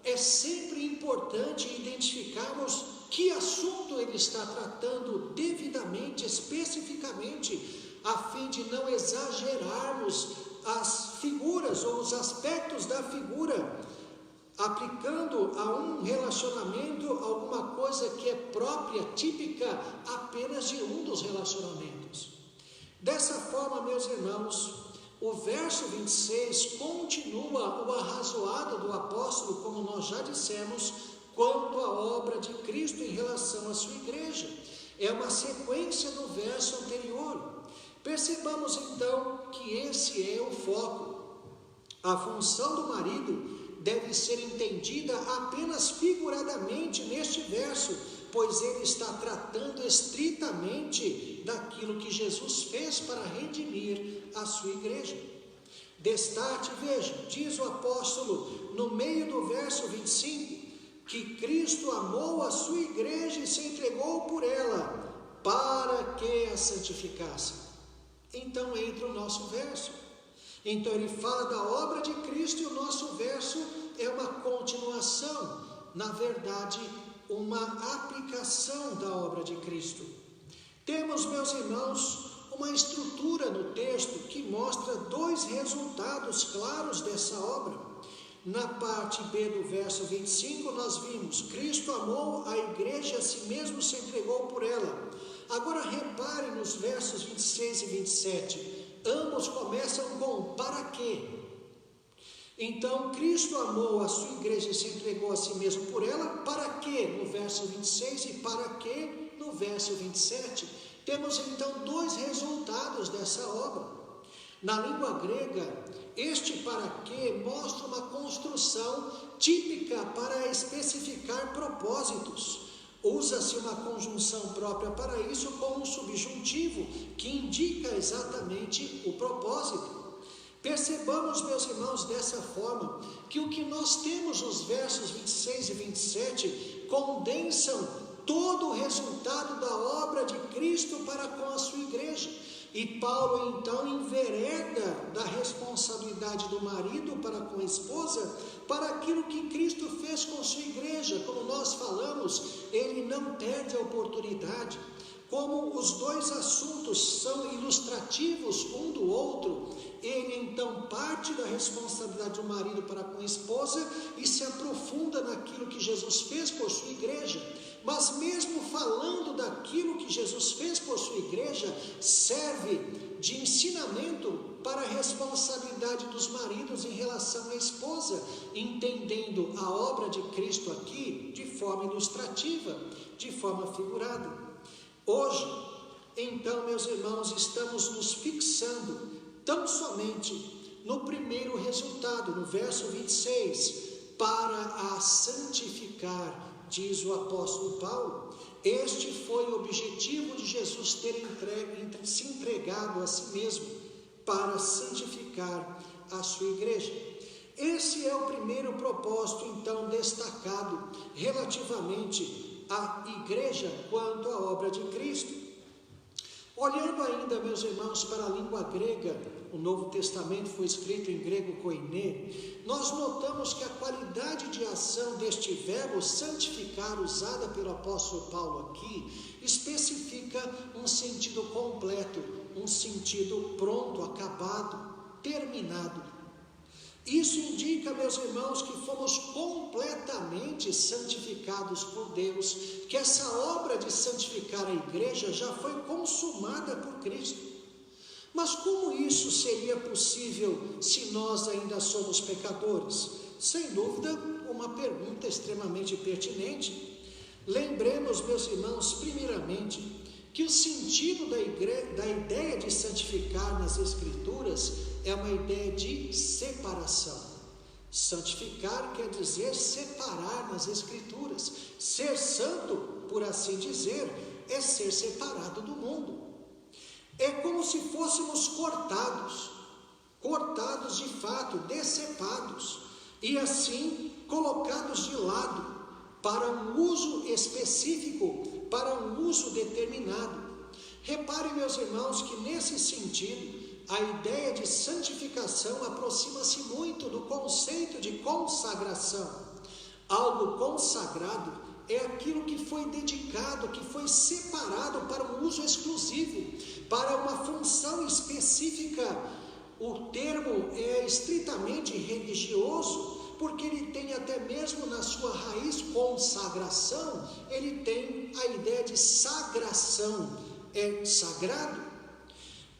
é sempre importante identificarmos que assunto ele está tratando devidamente, especificamente, a fim de não exagerarmos as figuras ou os aspectos da figura, aplicando a um relacionamento alguma coisa que é própria, típica apenas de um dos relacionamentos. Dessa forma, meus irmãos, o verso 26 continua o arrazoado do apóstolo, como nós já dissemos, quanto à obra de Cristo em relação à sua igreja. É uma sequência do verso anterior. Percebamos então que esse é o foco. A função do marido deve ser entendida apenas figuradamente neste verso, pois ele está tratando estritamente daquilo que Jesus fez para redimir a sua igreja. Destarte, veja, diz o apóstolo no meio do verso 25, que Cristo amou a sua igreja e se entregou por ela, para que a santificasse. Então entra o nosso verso. Então ele fala da obra de Cristo e o nosso verso é uma continuação, na verdade, uma aplicação da obra de Cristo. Temos, meus irmãos, uma estrutura no texto que mostra dois resultados claros dessa obra. Na parte B do verso 25 nós vimos, Cristo amou a igreja, a si mesmo se entregou por ela. Agora repare nos versos 26 e 27. Ambos começam com para quê? Então, Cristo amou a sua igreja e se entregou a si mesmo por ela, para quê? No verso 26 e para quê? No verso 27. Temos então dois resultados dessa obra. Na língua grega, este para quê mostra uma construção típica para especificar propósitos. Usa-se uma conjunção própria para isso com um subjuntivo que indica exatamente o propósito. Percebamos, meus irmãos, dessa forma, que o que nós temos nos versos 26 e 27 condensam todo o resultado da obra de Cristo para com a sua igreja. E Paulo então envereda da responsabilidade do marido para com a esposa, para aquilo que Cristo fez com sua igreja. Como nós falamos, ele não perde a oportunidade. Como os dois assuntos são ilustrativos um do outro, ele então parte da responsabilidade do marido para com a esposa e se aprofunda naquilo que Jesus fez por sua igreja. Mas mesmo falando daquilo que Jesus fez por sua igreja, serve de ensinamento para a responsabilidade dos maridos em relação à esposa, entendendo a obra de Cristo aqui de forma ilustrativa, de forma figurada. Hoje, então, meus irmãos, estamos nos fixando tão somente no primeiro resultado, no verso 26, para a santificar, diz o apóstolo Paulo. Este foi o objetivo de Jesus ter se entregado a si mesmo para santificar a sua igreja. Esse é o primeiro propósito, então, destacado relativamente à igreja quanto à obra de Cristo. Olhando ainda, meus irmãos, para a língua grega, o Novo Testamento foi escrito em grego koiné, nós notamos que a qualidade de ação deste verbo santificar, usada pelo apóstolo Paulo aqui, especifica um sentido completo, um sentido pronto, acabado, terminado. Isso indica, meus irmãos, que fomos completamente santificados por Deus, que essa obra de santificar a igreja já foi consumada por Cristo. Mas como isso seria possível se nós ainda somos pecadores? Sem dúvida, uma pergunta extremamente pertinente. Lembremos, meus irmãos, primeiramente, que o sentido da ideia de santificar nas Escrituras é uma ideia de separação. Santificar quer dizer separar nas Escrituras. Ser santo, por assim dizer, é ser separado do mundo. É como se fôssemos cortados de fato, decepados, e assim colocados de lado para um uso específico, para um uso determinado. Reparem, meus irmãos, que nesse sentido, a ideia de santificação aproxima-se muito do conceito de consagração. Algo consagrado é aquilo que foi dedicado, que foi separado para um uso exclusivo, para uma função específica. O termo é estritamente religioso, porque ele tem até mesmo na sua raiz consagração, ele tem a ideia de sagração, é sagrado.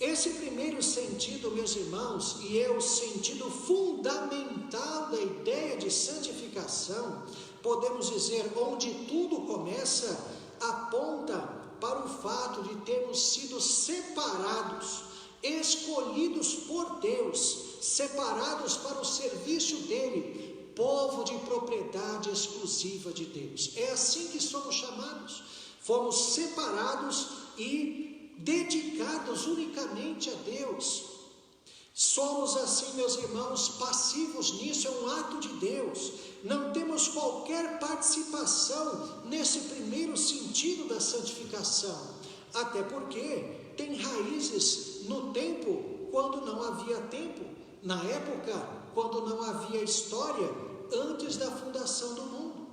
Esse primeiro sentido, meus irmãos, e é o sentido fundamental da ideia de santificação, podemos dizer, onde tudo começa, aponta para o fato de termos sido separados, escolhidos por Deus, separados para o serviço dele, povo de propriedade exclusiva de Deus. É assim que somos chamados. Fomos separados e dedicados unicamente a Deus. Somos assim, meus irmãos, passivos nisso, é um ato de Deus. Não temos qualquer participação nesse primeiro sentido da santificação, até porque tem raízes no tempo, quando não havia tempo, na época, quando não havia história, antes da fundação do mundo.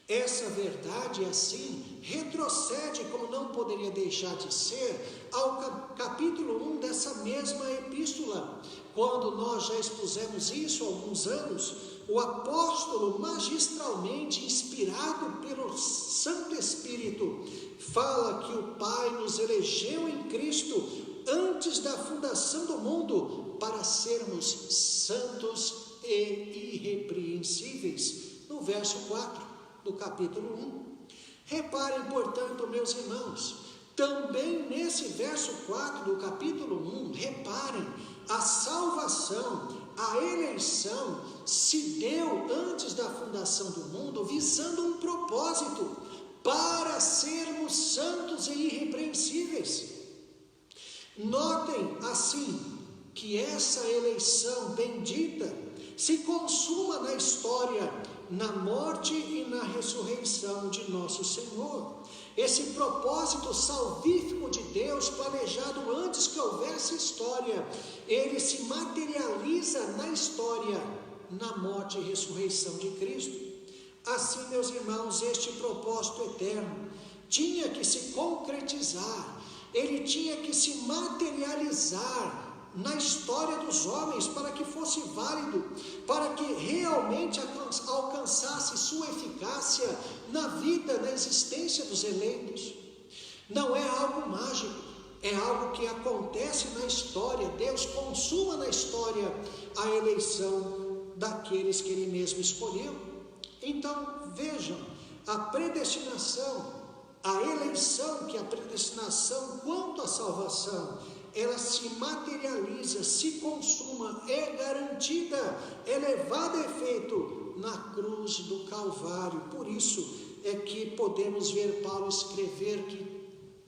Essa verdade, assim, retrocede, como não poderia deixar de ser, ao capítulo 1 dessa mesma epístola. Quando nós já expusemos isso há alguns anos, o apóstolo, magistralmente inspirado pelo Santo Espírito, fala que o Pai nos elegeu em Cristo antes da fundação do mundo para sermos santos e irrepreensíveis, no verso 4 do capítulo 1. Reparem, portanto, meus irmãos, também nesse verso 4 do capítulo 1, reparem, a salvação, a eleição se deu antes da fundação do mundo, visando um propósito, para sermos santos e irrepreensíveis. Notem, assim, que essa eleição bendita se consuma na história, na morte e na ressurreição de nosso Senhor. Esse propósito salvífico de Deus, planejado antes que houvesse história, ele se materializa na história, na morte e ressurreição de Cristo. Assim, meus irmãos, este propósito eterno tinha que se concretizar, ele tinha que se materializar na história dos homens, para que fosse válido, para que realmente alcançasse sua eficácia na vida, na existência dos eleitos. Não é algo mágico, é algo que acontece na história. Deus consuma na história a eleição daqueles que Ele mesmo escolheu. Então, vejam, a predestinação, a eleição, que é a predestinação quanto à salvação, ela se materializa, se consuma, é garantida, é levada a efeito na cruz do Calvário. Por isso é que podemos ver Paulo escrever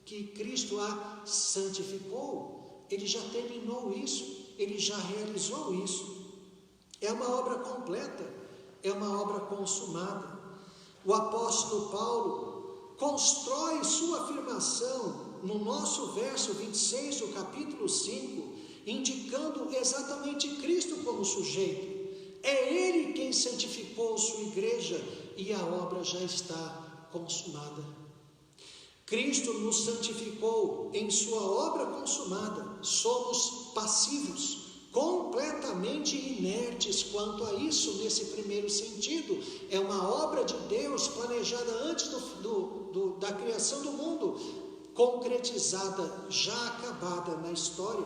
que Cristo a santificou. Ele já terminou isso, ele já realizou isso. É uma obra completa, é uma obra consumada. O apóstolo Paulo constrói sua afirmação no nosso verso 26 do capítulo 5, indicando exatamente Cristo como sujeito. É Ele quem santificou sua igreja e a obra já está consumada. Cristo nos santificou em sua obra consumada. Somos passivos, completamente inertes quanto a isso, nesse primeiro sentido. É uma obra de Deus planejada antes da criação do mundo, concretizada, já acabada na história.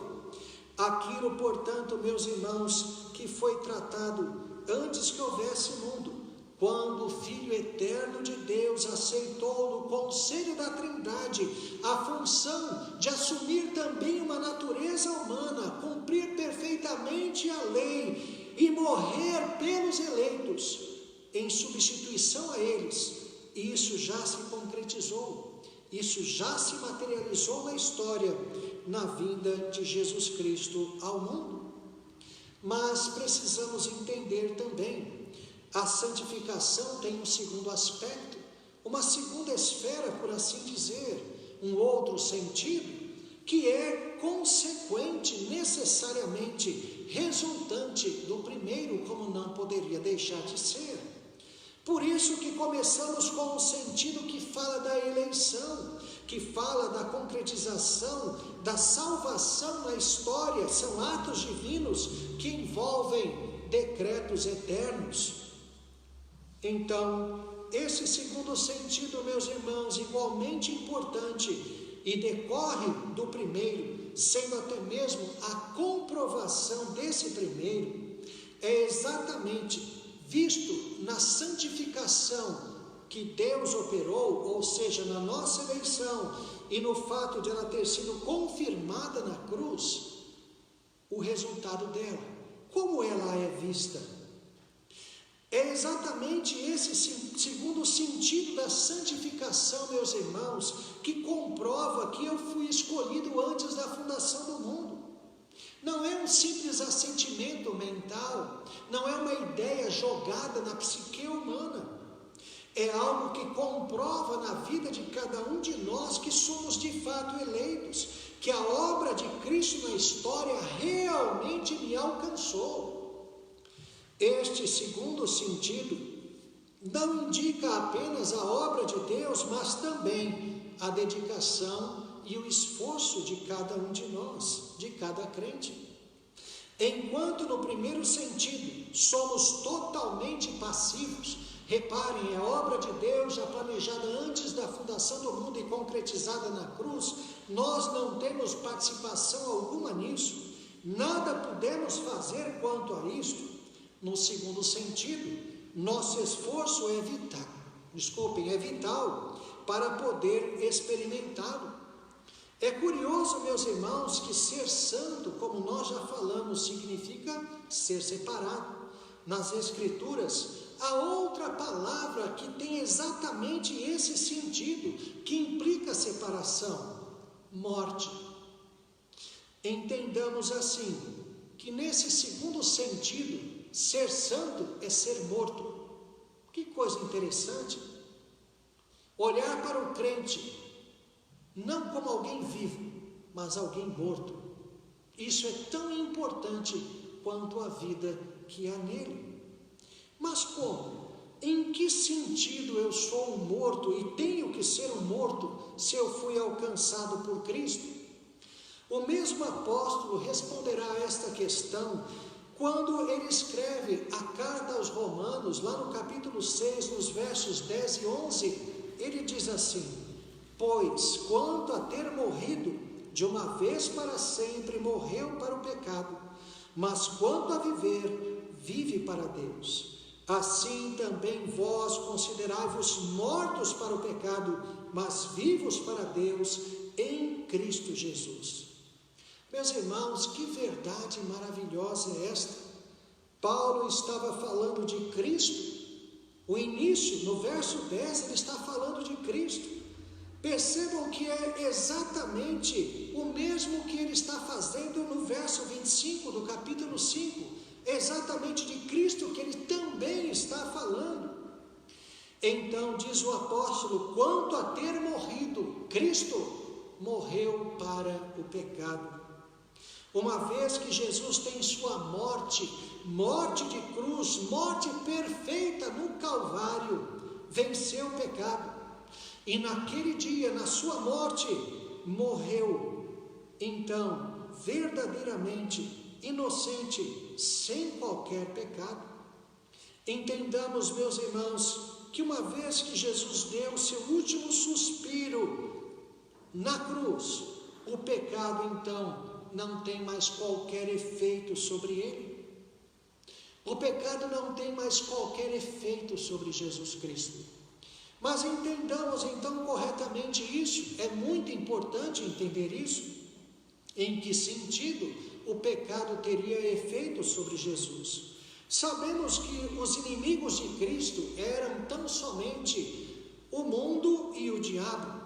Aquilo, portanto, meus irmãos, que foi tratado antes que houvesse mundo, quando o Filho eterno de Deus aceitou no conselho da Trindade a função de assumir também uma natureza humana, cumprir perfeitamente a lei e morrer pelos eleitos, em substituição a eles. Isso já se concretizou. Isso já se materializou na história, na vinda de Jesus Cristo ao mundo. Mas precisamos entender também, a santificação tem um segundo aspecto, uma segunda esfera, por assim dizer, um outro sentido, que é consequente, necessariamente resultante do primeiro, como não poderia deixar de ser. Por isso que começamos com um sentido que fala da eleição, que fala da concretização, da salvação na história, são atos divinos que envolvem decretos eternos. Então, esse segundo sentido, meus irmãos, igualmente importante, e decorre do primeiro, sendo até mesmo a comprovação desse primeiro, é exatamente visto na santificação que Deus operou, ou seja, na nossa eleição, e no fato de ela ter sido confirmada na cruz, o resultado dela, como ela é vista. É exatamente esse segundo sentido da santificação, meus irmãos, que comprova que eu fui escolhido antes da fundação do mundo. Não é um simples assentimento mental, não é uma ideia jogada na psique humana. É algo que comprova na vida de cada um de nós que somos de fato eleitos, que a obra de Cristo na história realmente me alcançou. Este segundo sentido não indica apenas a obra de Deus, mas também a dedicação e o esforço de cada um de nós, de cada crente. Enquanto no primeiro sentido somos totalmente passivos, reparem, a obra de Deus já planejada antes da fundação do mundo e concretizada na cruz, nós não temos participação alguma nisso, nada podemos fazer quanto a isto. No segundo sentido, nosso esforço é vital para poder experimentá-lo. É curioso, meus irmãos, que ser santo, como nós já falamos, significa ser separado. Nas Escrituras, há outra palavra que tem exatamente esse sentido, que implica separação: morte. Entendamos assim, que nesse segundo sentido, ser santo é ser morto. Que coisa interessante. Olhar para o crente, não como alguém vivo, mas alguém morto. Isso é tão importante quanto a vida que há nele. Mas como? Em que sentido eu sou um morto e tenho que ser um morto se eu fui alcançado por Cristo? O mesmo apóstolo responderá a esta questão quando ele escreve a carta aos Romanos, lá no capítulo 6, nos versos 10 e 11, ele diz assim: pois, quanto a ter morrido, de uma vez para sempre morreu para o pecado, mas quanto a viver, vive para Deus. Assim também vós considerai-vos mortos para o pecado, mas vivos para Deus em Cristo Jesus. Meus irmãos, que verdade maravilhosa é esta! Paulo estava falando de Cristo. O início, no verso 10, ele está falando de Cristo. Percebam que é exatamente o mesmo que ele está fazendo no verso 25 do capítulo 5. É exatamente de Cristo que ele também está falando. Então diz o apóstolo: quanto a ter morrido, Cristo morreu para o pecado. Uma vez que Jesus tem sua morte de cruz, morte perfeita no Calvário, venceu o pecado. E naquele dia, na sua morte, morreu, então, verdadeiramente inocente, sem qualquer pecado. Entendamos, meus irmãos, que uma vez que Jesus deu seu último suspiro na cruz, o pecado, então, não tem mais qualquer efeito sobre ele. O pecado não tem mais qualquer efeito sobre Jesus Cristo. Mas entendamos então corretamente isso. É muito importante entender isso. Em que sentido o pecado teria efeito sobre Jesus? Sabemos que os inimigos de Cristo eram tão somente o mundo e o diabo.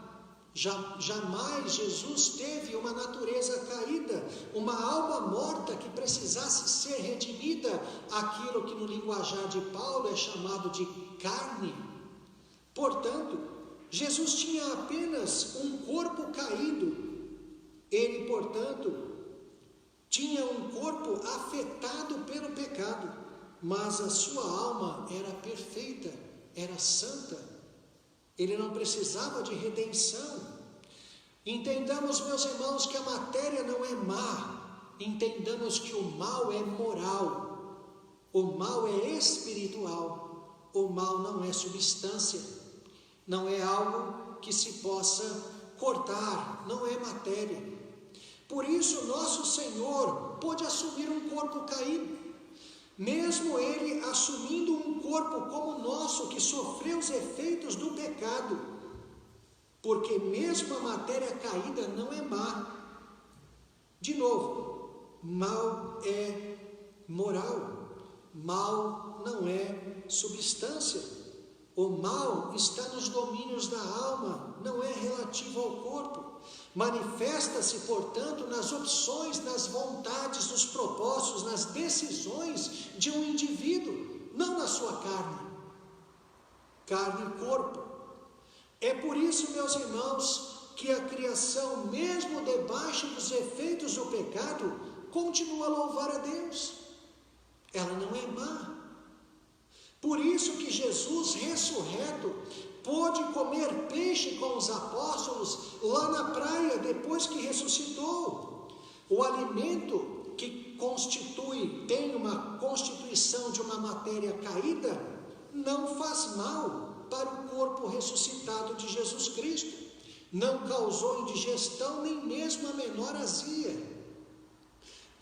Jamais Jesus teve uma natureza caída, uma alma morta que precisasse ser redimida, aquilo que no linguajar de Paulo é chamado de carne. Portanto, Jesus tinha apenas um corpo caído. Ele, portanto, tinha um corpo afetado pelo pecado, mas a sua alma era perfeita, era santa. Ele não precisava de redenção. Entendamos, meus irmãos, que a matéria não é má. Entendamos que o mal é moral. O mal é espiritual. O mal não é substância. Não é algo que se possa cortar. Não é matéria. Por isso, nosso Senhor pôde assumir um corpo caído. Mesmo ele assumindo um corpo como o nosso, que sofreu os efeitos do pecado, porque mesmo a matéria caída não é má. De novo, mal é moral, mal não é substância. O mal está nos domínios da alma, não é relativo ao corpo. Manifesta-se, portanto, nas opções, nas vontades, nos propósitos, nas decisões de um indivíduo, não na sua carne. Carne e corpo. É por isso, meus irmãos, que a criação, mesmo debaixo dos efeitos do pecado, continua a louvar a Deus. Ela não é má. Por isso que Jesus, ressurreto, pôde comer peixe com os apóstolos lá na praia, depois que ressuscitou. O alimento que tem uma constituição de uma matéria caída, não faz mal para o corpo ressuscitado de Jesus Cristo. Não causou indigestão, nem mesmo a menor azia.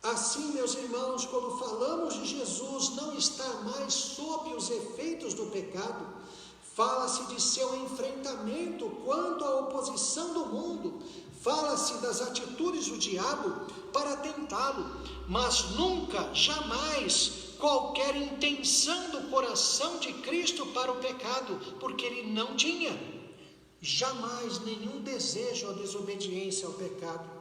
Assim, meus irmãos, quando falamos de Jesus não estar mais sob os efeitos do pecado, fala-se de seu enfrentamento quanto à oposição do mundo, fala-se das atitudes do diabo para tentá-lo, mas nunca, jamais, qualquer intenção do coração de Cristo para o pecado, porque ele não tinha jamais nenhum desejo ou desobediência ao pecado.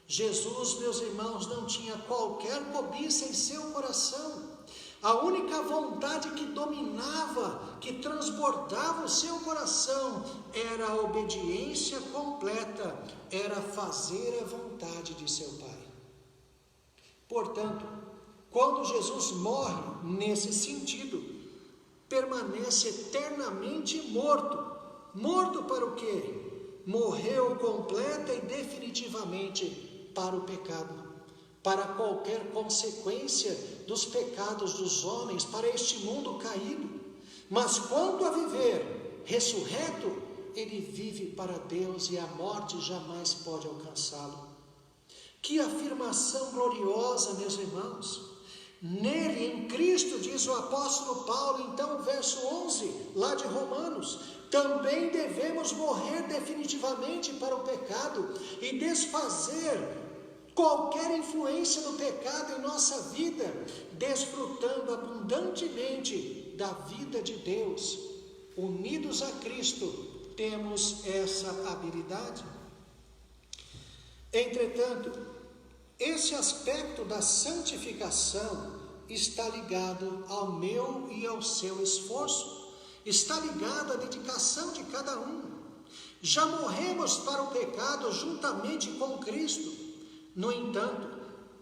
Jesus, meus irmãos, não tinha qualquer cobiça em seu coração. A única vontade que dominava, que transbordava o seu coração, era a obediência completa, era fazer a vontade de seu Pai. Portanto, quando Jesus morre nesse sentido, permanece eternamente morto. Morto para o quê? Morreu completa e definitivamente para o pecado, para qualquer consequência dos pecados dos homens, para este mundo caído. Mas quanto a viver ressurreto, ele vive para Deus e a morte jamais pode alcançá-lo. Que afirmação gloriosa, meus irmãos! Nele, em Cristo, diz o apóstolo Paulo, então, verso 11, lá de Romanos, também devemos morrer definitivamente para o pecado e desfazer qualquer influência do pecado em nossa vida, desfrutando abundantemente da vida de Deus. Unidos a Cristo, temos essa habilidade. Entretanto, esse aspecto da santificação está ligado ao meu e ao seu esforço, está ligado à dedicação de cada um. Já morremos para o pecado juntamente com Cristo. No entanto,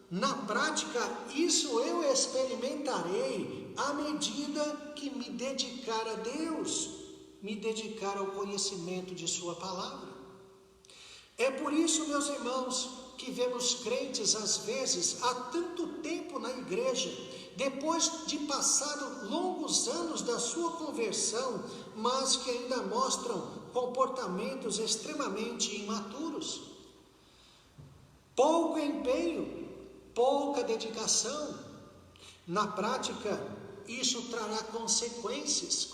na prática, isso eu experimentarei à medida que me dedicar a Deus, me dedicar ao conhecimento de sua palavra. É por isso, meus irmãos, que vemos crentes, às vezes, há tanto tempo na igreja, depois de passado longos anos da sua conversão, mas que ainda mostram comportamentos extremamente imaturos. Pouco empenho, pouca dedicação. Na prática, isso trará consequências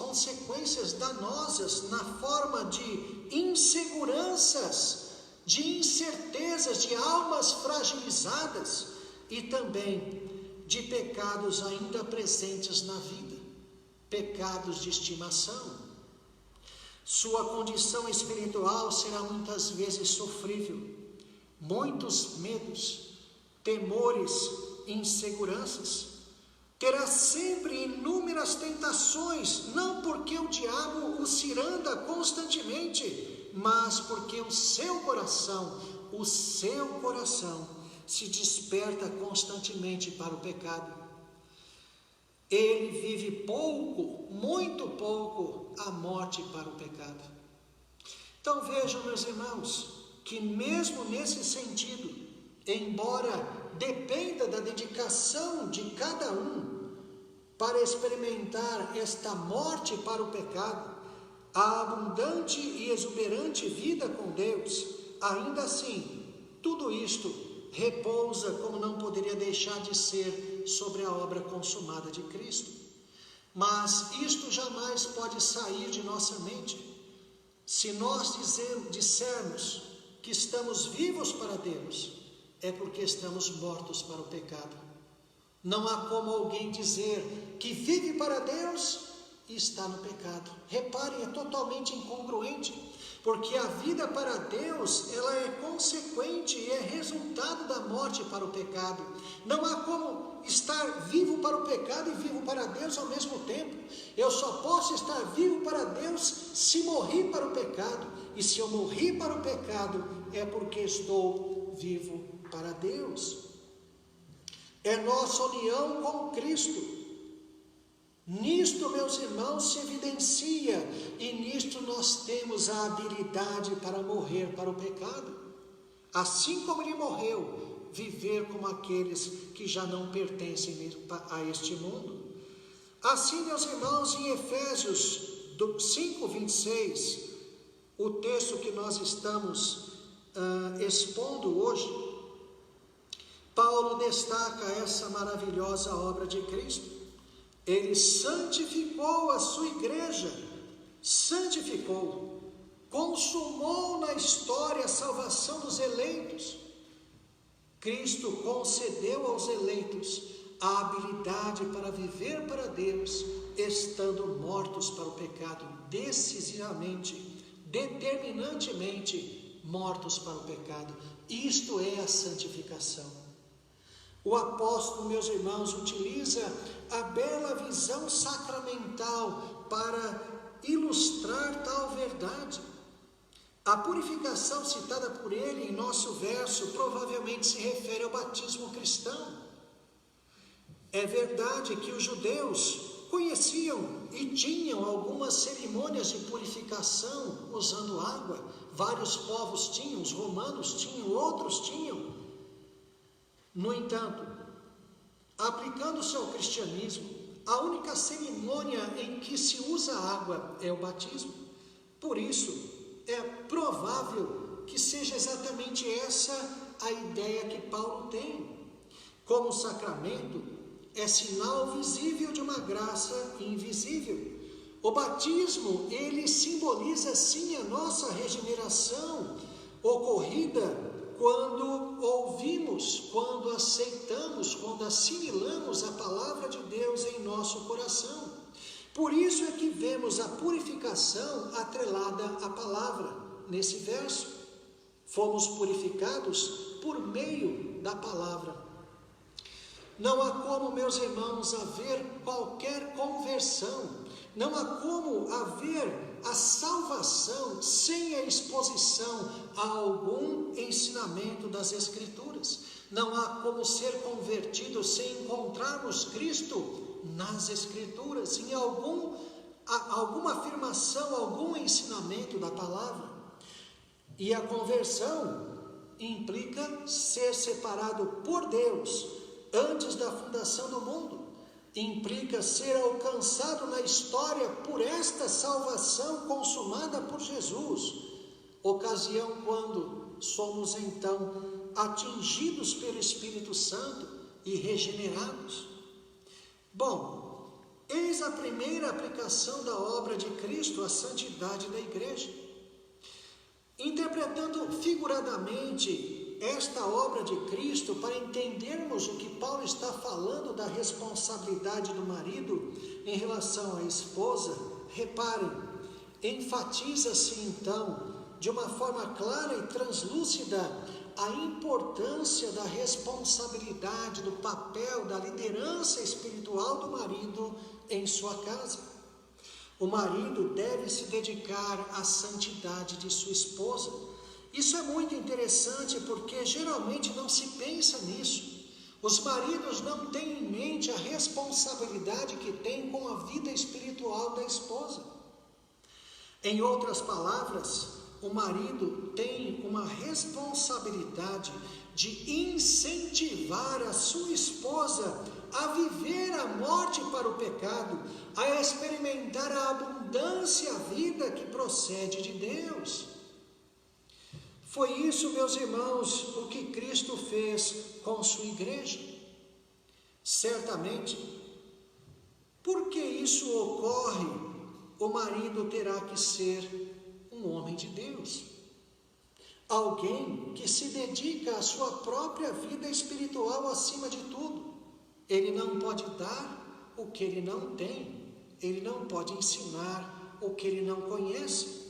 danosas na forma de inseguranças, de incertezas, de almas fragilizadas e também de pecados ainda presentes na vida, pecados de estimação. Sua condição espiritual será muitas vezes sofrível, muitos medos, temores, inseguranças. Terá sempre inúmeras tentações, não porque o diabo o ciranda constantemente, mas porque o seu coração se desperta constantemente para o pecado. Ele vive pouco, muito pouco, a morte para o pecado. Então vejam, meus irmãos, que mesmo nesse sentido, embora dependa da dedicação de cada um para experimentar esta morte para o pecado, a abundante e exuberante vida com Deus, ainda assim, tudo isto repousa, como não poderia deixar de ser, sobre a obra consumada de Cristo. Mas isto jamais pode sair de nossa mente. Se nós dissermos que estamos vivos para Deus, é porque estamos mortos para o pecado. Não há como alguém dizer que vive para Deus e está no pecado. Reparem, é totalmente incongruente, porque a vida para Deus, ela é consequente e é resultado da morte para o pecado. Não há como estar vivo para o pecado e vivo para Deus ao mesmo tempo. Eu só posso estar vivo para Deus se morri para o pecado. E se eu morri para o pecado, é porque estou vivo para Deus. É nossa união com Cristo. Nisto, meus irmãos, se evidencia, e nisto nós temos a habilidade para morrer para o pecado. Assim como ele morreu, viver como aqueles que já não pertencem a este mundo. Assim, meus irmãos, em Efésios 5:26, o texto que nós estamos expondo hoje, Paulo destaca essa maravilhosa obra de Cristo. Ele santificou a sua igreja, consumou na história a salvação dos eleitos. Cristo concedeu aos eleitos a habilidade para viver para Deus, estando mortos para o pecado, decisivamente, determinantemente mortos para o pecado. Isto é a santificação. O apóstolo, meus irmãos, utiliza a bela visão sacramental para ilustrar tal verdade. A purificação citada por ele em nosso verso provavelmente se refere ao batismo cristão. É verdade que os judeus conheciam e tinham algumas cerimônias de purificação usando água. Vários povos tinham, os romanos tinham, outros tinham. No entanto, aplicando-se ao cristianismo, a única cerimônia em que se usa água é o batismo. Por isso, é provável que seja exatamente essa a ideia que Paulo tem. Como sacramento, é sinal visível de uma graça invisível. O batismo, ele simboliza sim a nossa regeneração ocorrida quando ouvimos, quando aceitamos, quando assimilamos a palavra de Deus em nosso coração. Por isso é que vemos a purificação atrelada à palavra nesse verso. Fomos purificados por meio da palavra. Não há como, meus irmãos, haver qualquer conversão, não há como haver a salvação sem a exposição a algum ensinamento das Escrituras. Não há como ser convertido sem encontrarmos Cristo nas Escrituras, em alguma afirmação, algum ensinamento da palavra. E a conversão implica ser separado por Deus antes da fundação do mundo. Implica ser alcançado na história por esta salvação consumada por Jesus, ocasião quando somos então atingidos pelo Espírito Santo e regenerados. Bom, eis a primeira aplicação da obra de Cristo à santidade da igreja. Interpretando figuradamente esta obra de Cristo, para entendermos o que Paulo está falando da responsabilidade do marido em relação à esposa, reparem, enfatiza-se então, de uma forma clara e translúcida, a importância da responsabilidade, do papel, da liderança espiritual do marido em sua casa. O marido deve se dedicar à santidade de sua esposa. Isso é muito interessante porque geralmente não se pensa nisso. Os maridos não têm em mente a responsabilidade que têm com a vida espiritual da esposa. Em outras palavras, o marido tem uma responsabilidade de incentivar a sua esposa a viver a morte para o pecado, a experimentar a abundância, a vida que procede de Deus. Foi isso, meus irmãos, o que Cristo fez com sua igreja. Certamente, porque isso ocorre, o marido terá que ser um homem de Deus. Alguém que se dedica à sua própria vida espiritual acima de tudo. Ele não pode dar o que ele não tem. Ele não pode ensinar o que ele não conhece.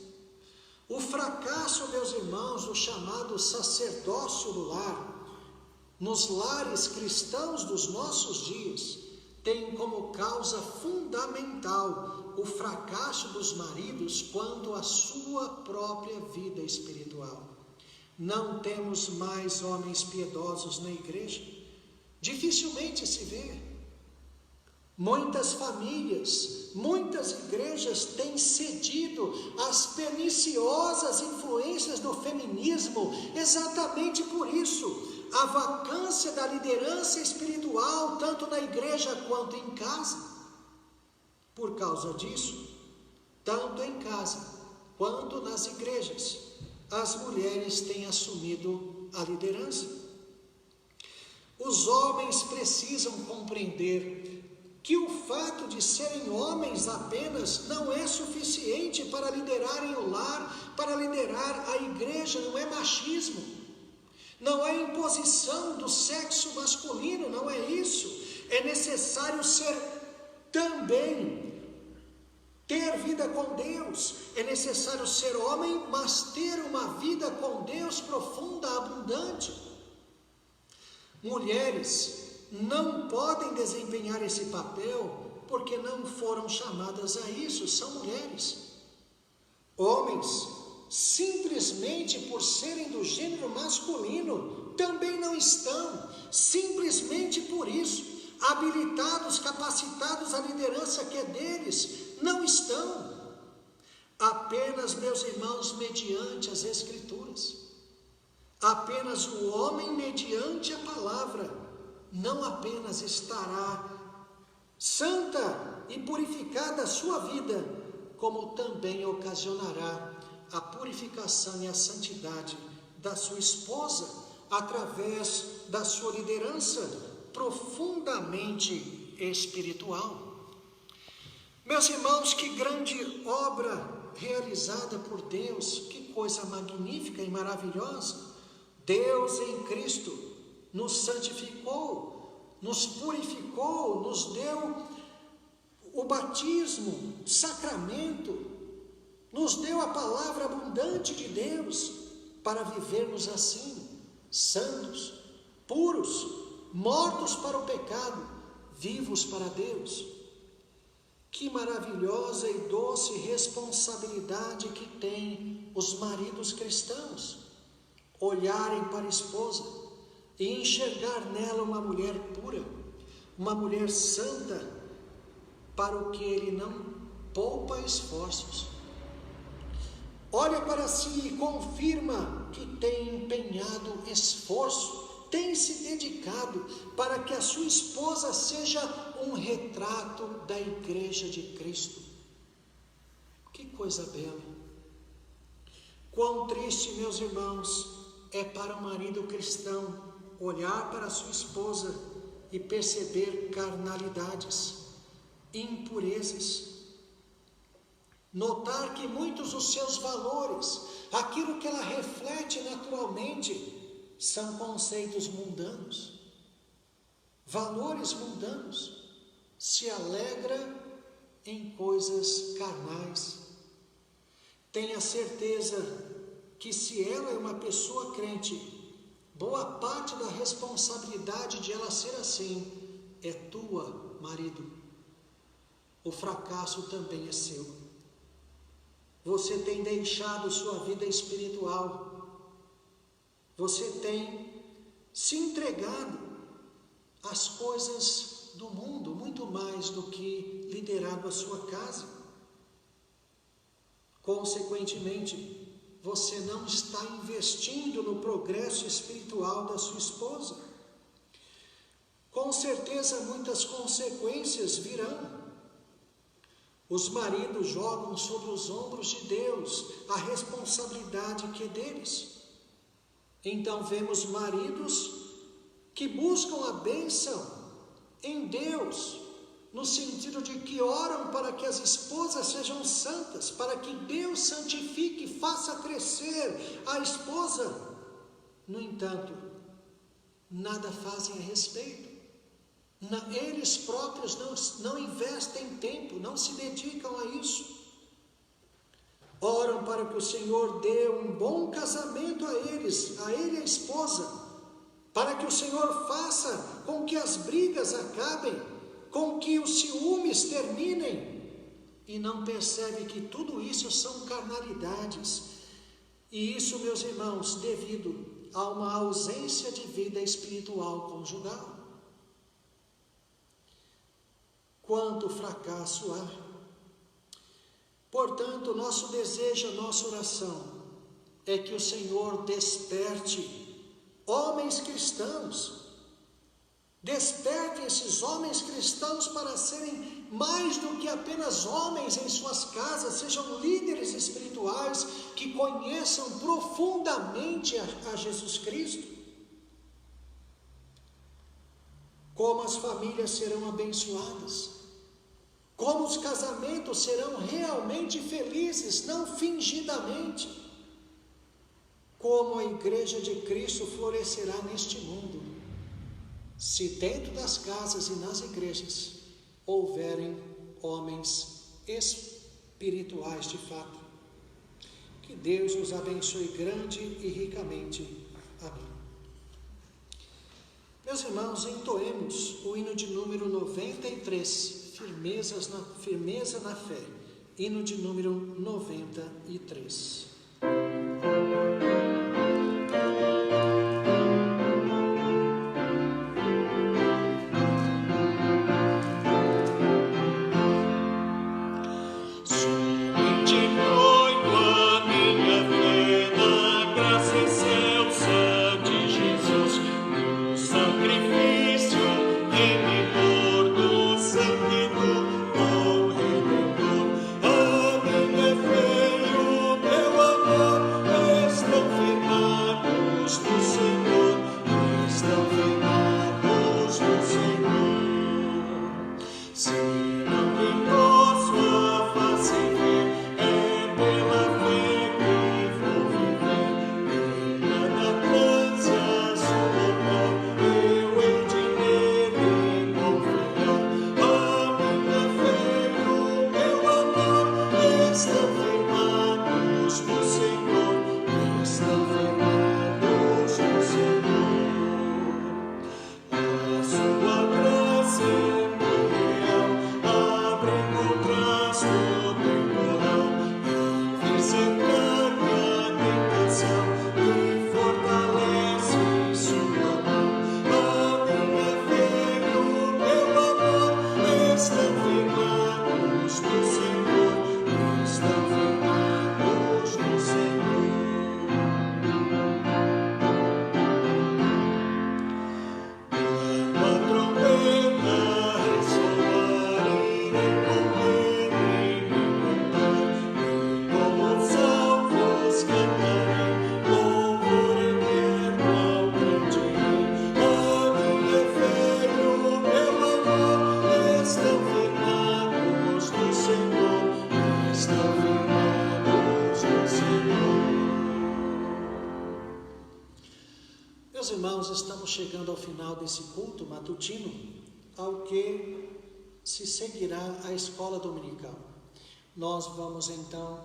O fracasso, meus irmãos, do chamado sacerdócio do lar, nos lares cristãos dos nossos dias, tem como causa fundamental o fracasso dos maridos quanto à sua própria vida espiritual. Não temos mais homens piedosos na igreja. Dificilmente se vê. Muitas famílias, muitas igrejas têm cedido às perniciosas influências do feminismo, exatamente por isso. A vacância da liderança espiritual, tanto na igreja quanto em casa. Por causa disso, tanto em casa quanto nas igrejas, as mulheres têm assumido a liderança. Os homens precisam compreender que o fato de serem homens apenas não é suficiente para liderarem o lar, para liderar a igreja. Não é machismo, não é imposição do sexo masculino, não é isso. É necessário ser também, ter vida com Deus. É necessário ser homem, mas ter uma vida com Deus profunda, abundante. Mulheres não podem desempenhar esse papel porque não foram chamadas a isso, são mulheres. Homens, simplesmente por serem do gênero masculino, também não estão, simplesmente por isso, habilitados, capacitados à liderança que é deles, não estão. Apenas, meus irmãos, mediante as Escrituras, apenas o homem mediante a palavra, não apenas estará santa e purificada a sua vida, como também ocasionará a purificação e a santidade da sua esposa, através da sua liderança profundamente espiritual. Meus irmãos, que grande obra realizada por Deus, que coisa magnífica e maravilhosa. Deus em Cristo nos santificou, nos purificou, nos deu o batismo, sacramento, nos deu a palavra abundante de Deus para vivermos assim, santos, puros, mortos para o pecado, vivos para Deus. Que maravilhosa e doce responsabilidade que têm os maridos cristãos, olharem para a esposa e enxergar nela uma mulher pura, uma mulher santa, para o que ele não poupa esforços. Olha para si e confirma que tem empenhado esforço, tem se dedicado para que a sua esposa seja um retrato da igreja de Cristo. Que coisa bela! Quão triste, meus irmãos, é para o marido cristão olhar para sua esposa e perceber carnalidades, impurezas. Notar que muitos dos seus valores, aquilo que ela reflete naturalmente, são conceitos mundanos, valores mundanos. Se alegra em coisas carnais. tenha certeza que se ela é uma pessoa crente, boa parte da responsabilidade de ela ser assim é tua, marido. O fracasso também é seu. Você tem deixado sua vida espiritual. Você tem se entregado às coisas do mundo, muito mais do que liderado a sua casa. Consequentemente, você não está investindo no progresso espiritual da sua esposa. Com certeza, muitas consequências virão. Os maridos jogam sobre os ombros de Deus a responsabilidade que é deles. Então vemos maridos que buscam a bênção em Deus, no sentido de que oram para que as esposas sejam santas, para que Deus santifique e faça crescer a esposa. No entanto, nada fazem a respeito. Eles próprios não investem tempo, não se dedicam a isso. Oram para que o Senhor dê um bom casamento a eles, a ele e a esposa, para que o Senhor faça com que as brigas acabem, com que os ciúmes terminem, e não percebe que tudo isso são carnalidades. E isso, meus irmãos, devido a uma ausência de vida espiritual conjugal. Quanto fracasso há! Portanto, nosso desejo, nossa oração é que o Senhor desperte homens cristãos. Desperte esses homens cristãos para serem mais do que apenas homens em suas casas, sejam líderes espirituais que conheçam profundamente a Jesus Cristo. Como as famílias serão abençoadas, como os casamentos serão realmente felizes, não fingidamente, como a igreja de Cristo florescerá neste mundo, se dentro das casas e nas igrejas houverem homens espirituais de fato. Que Deus os abençoe grande e ricamente. Amém. Meus irmãos, entoemos o hino de número 93, firmeza na fé. Hino de número 93. Meus irmãos, estamos chegando ao final desse culto matutino, ao que se seguirá a escola dominical. Nós vamos então,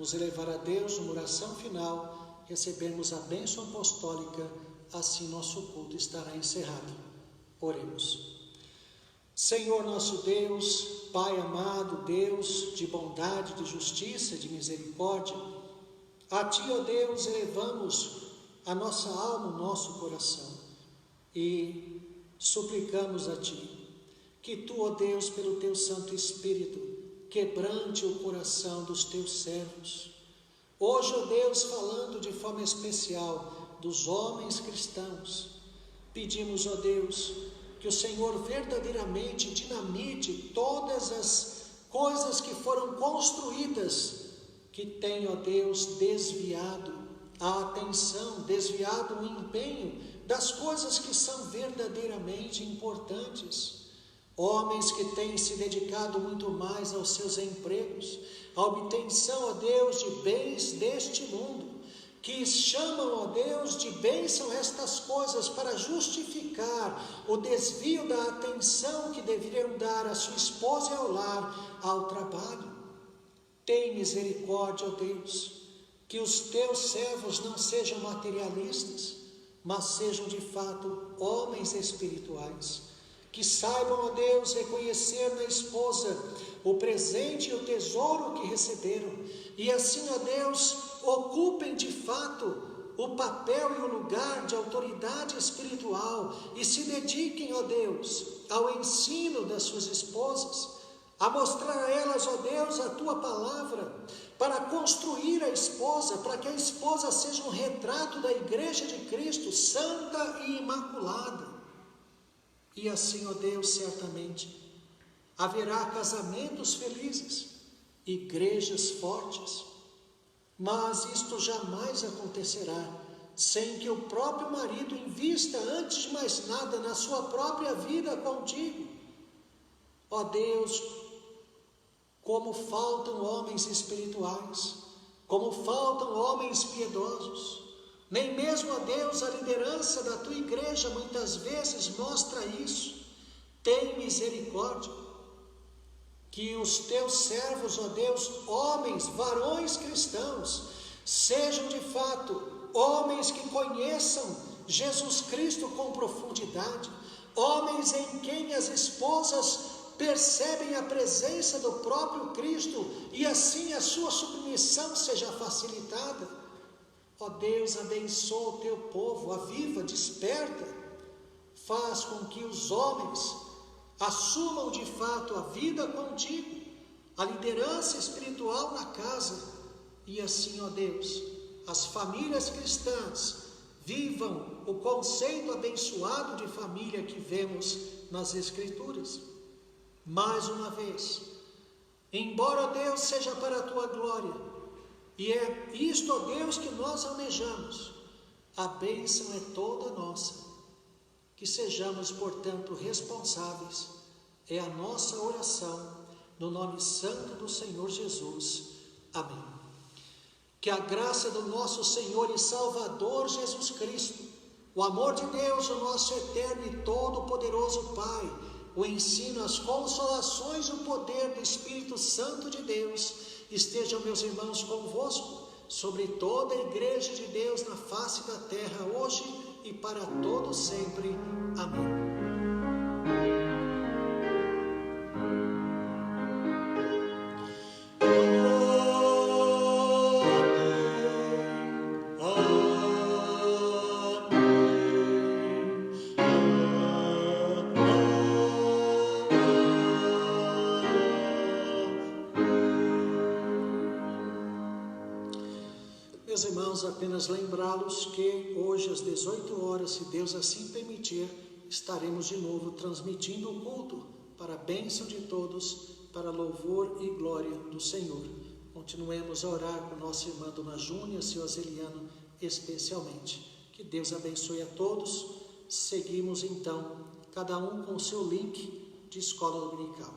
nos elevar a Deus numa oração final, recebermos a bênção apostólica, assim nosso culto estará encerrado. Oremos. Senhor nosso Deus, Pai amado, Deus de bondade, de justiça, de misericórdia, a Ti, ó Deus, elevamos a nossa alma, o nosso coração e suplicamos a Ti que Tu, ó Deus, pelo Teu Santo Espírito, quebrante o coração dos Teus servos. Hoje, ó Deus, falando de forma especial dos homens cristãos, pedimos, ó Deus, que o Senhor verdadeiramente dinamite todas as coisas que foram construídas, que tem, ó Deus, desviado a atenção, desviado o empenho das coisas que são verdadeiramente importantes. Homens que têm se dedicado muito mais aos seus empregos, à obtenção, ó Deus, de bens deste mundo, que chamam, ó Deus, de bênção estas coisas para justificar o desvio da atenção que deveriam dar à sua esposa e ao lar, ao trabalho. Tem misericórdia, ó Deus, que os Teus servos não sejam materialistas, mas sejam de fato homens espirituais, que saibam, ó Deus, reconhecer na esposa o presente e o tesouro que receberam, e assim, ó Deus, ocupem de fato o papel e o lugar de autoridade espiritual e se dediquem, ó Deus, ao ensino das suas esposas, a mostrar a elas, ó Deus, a Tua palavra, para construir a esposa, para que a esposa seja um retrato da igreja de Cristo, santa e imaculada. E assim, ó Deus, certamente haverá casamentos felizes, igrejas fortes, mas isto jamais acontecerá sem que o próprio marido invista, antes de mais nada, na sua própria vida contigo. Ó Deus, como faltam homens espirituais, como faltam homens piedosos. Nem mesmo, ó Deus, a liderança da Tua igreja muitas vezes mostra isso. Tem misericórdia, que os Teus servos, ó Deus, homens, varões cristãos, sejam de fato homens que conheçam Jesus Cristo com profundidade, homens em quem as esposas percebem a presença do próprio Cristo e assim a sua submissão seja facilitada. Ó Deus, abençoa o Teu povo, aviva, desperta, faz com que os homens assumam de fato a vida contigo, a liderança espiritual na casa, e assim, ó Deus, as famílias cristãs vivam o conceito abençoado de família que vemos nas Escrituras. Mais uma vez, embora, ó Deus, seja para a Tua glória, e é isto, ó Deus, que nós almejamos, a bênção é toda nossa, que sejamos, portanto, responsáveis, é a nossa oração, no nome santo do Senhor Jesus. Amém. Que a graça do nosso Senhor e Salvador Jesus Cristo, o amor de Deus, o nosso eterno e todo-poderoso Pai, o ensino, as consolações e o poder do Espírito Santo de Deus, estejam, meus irmãos, convosco, sobre toda a igreja de Deus na face da terra, hoje e para todo sempre. Amém. Meus irmãos, apenas lembrá-los que hoje às 18 horas, se Deus assim permitir, estaremos de novo transmitindo o culto para a bênção de todos, para louvor e glória do Senhor. Continuemos a orar com nossa irmã Dona Júnia, seu Azeliano especialmente. Que Deus abençoe a todos. Seguimos então, cada um com o seu link de escola dominical.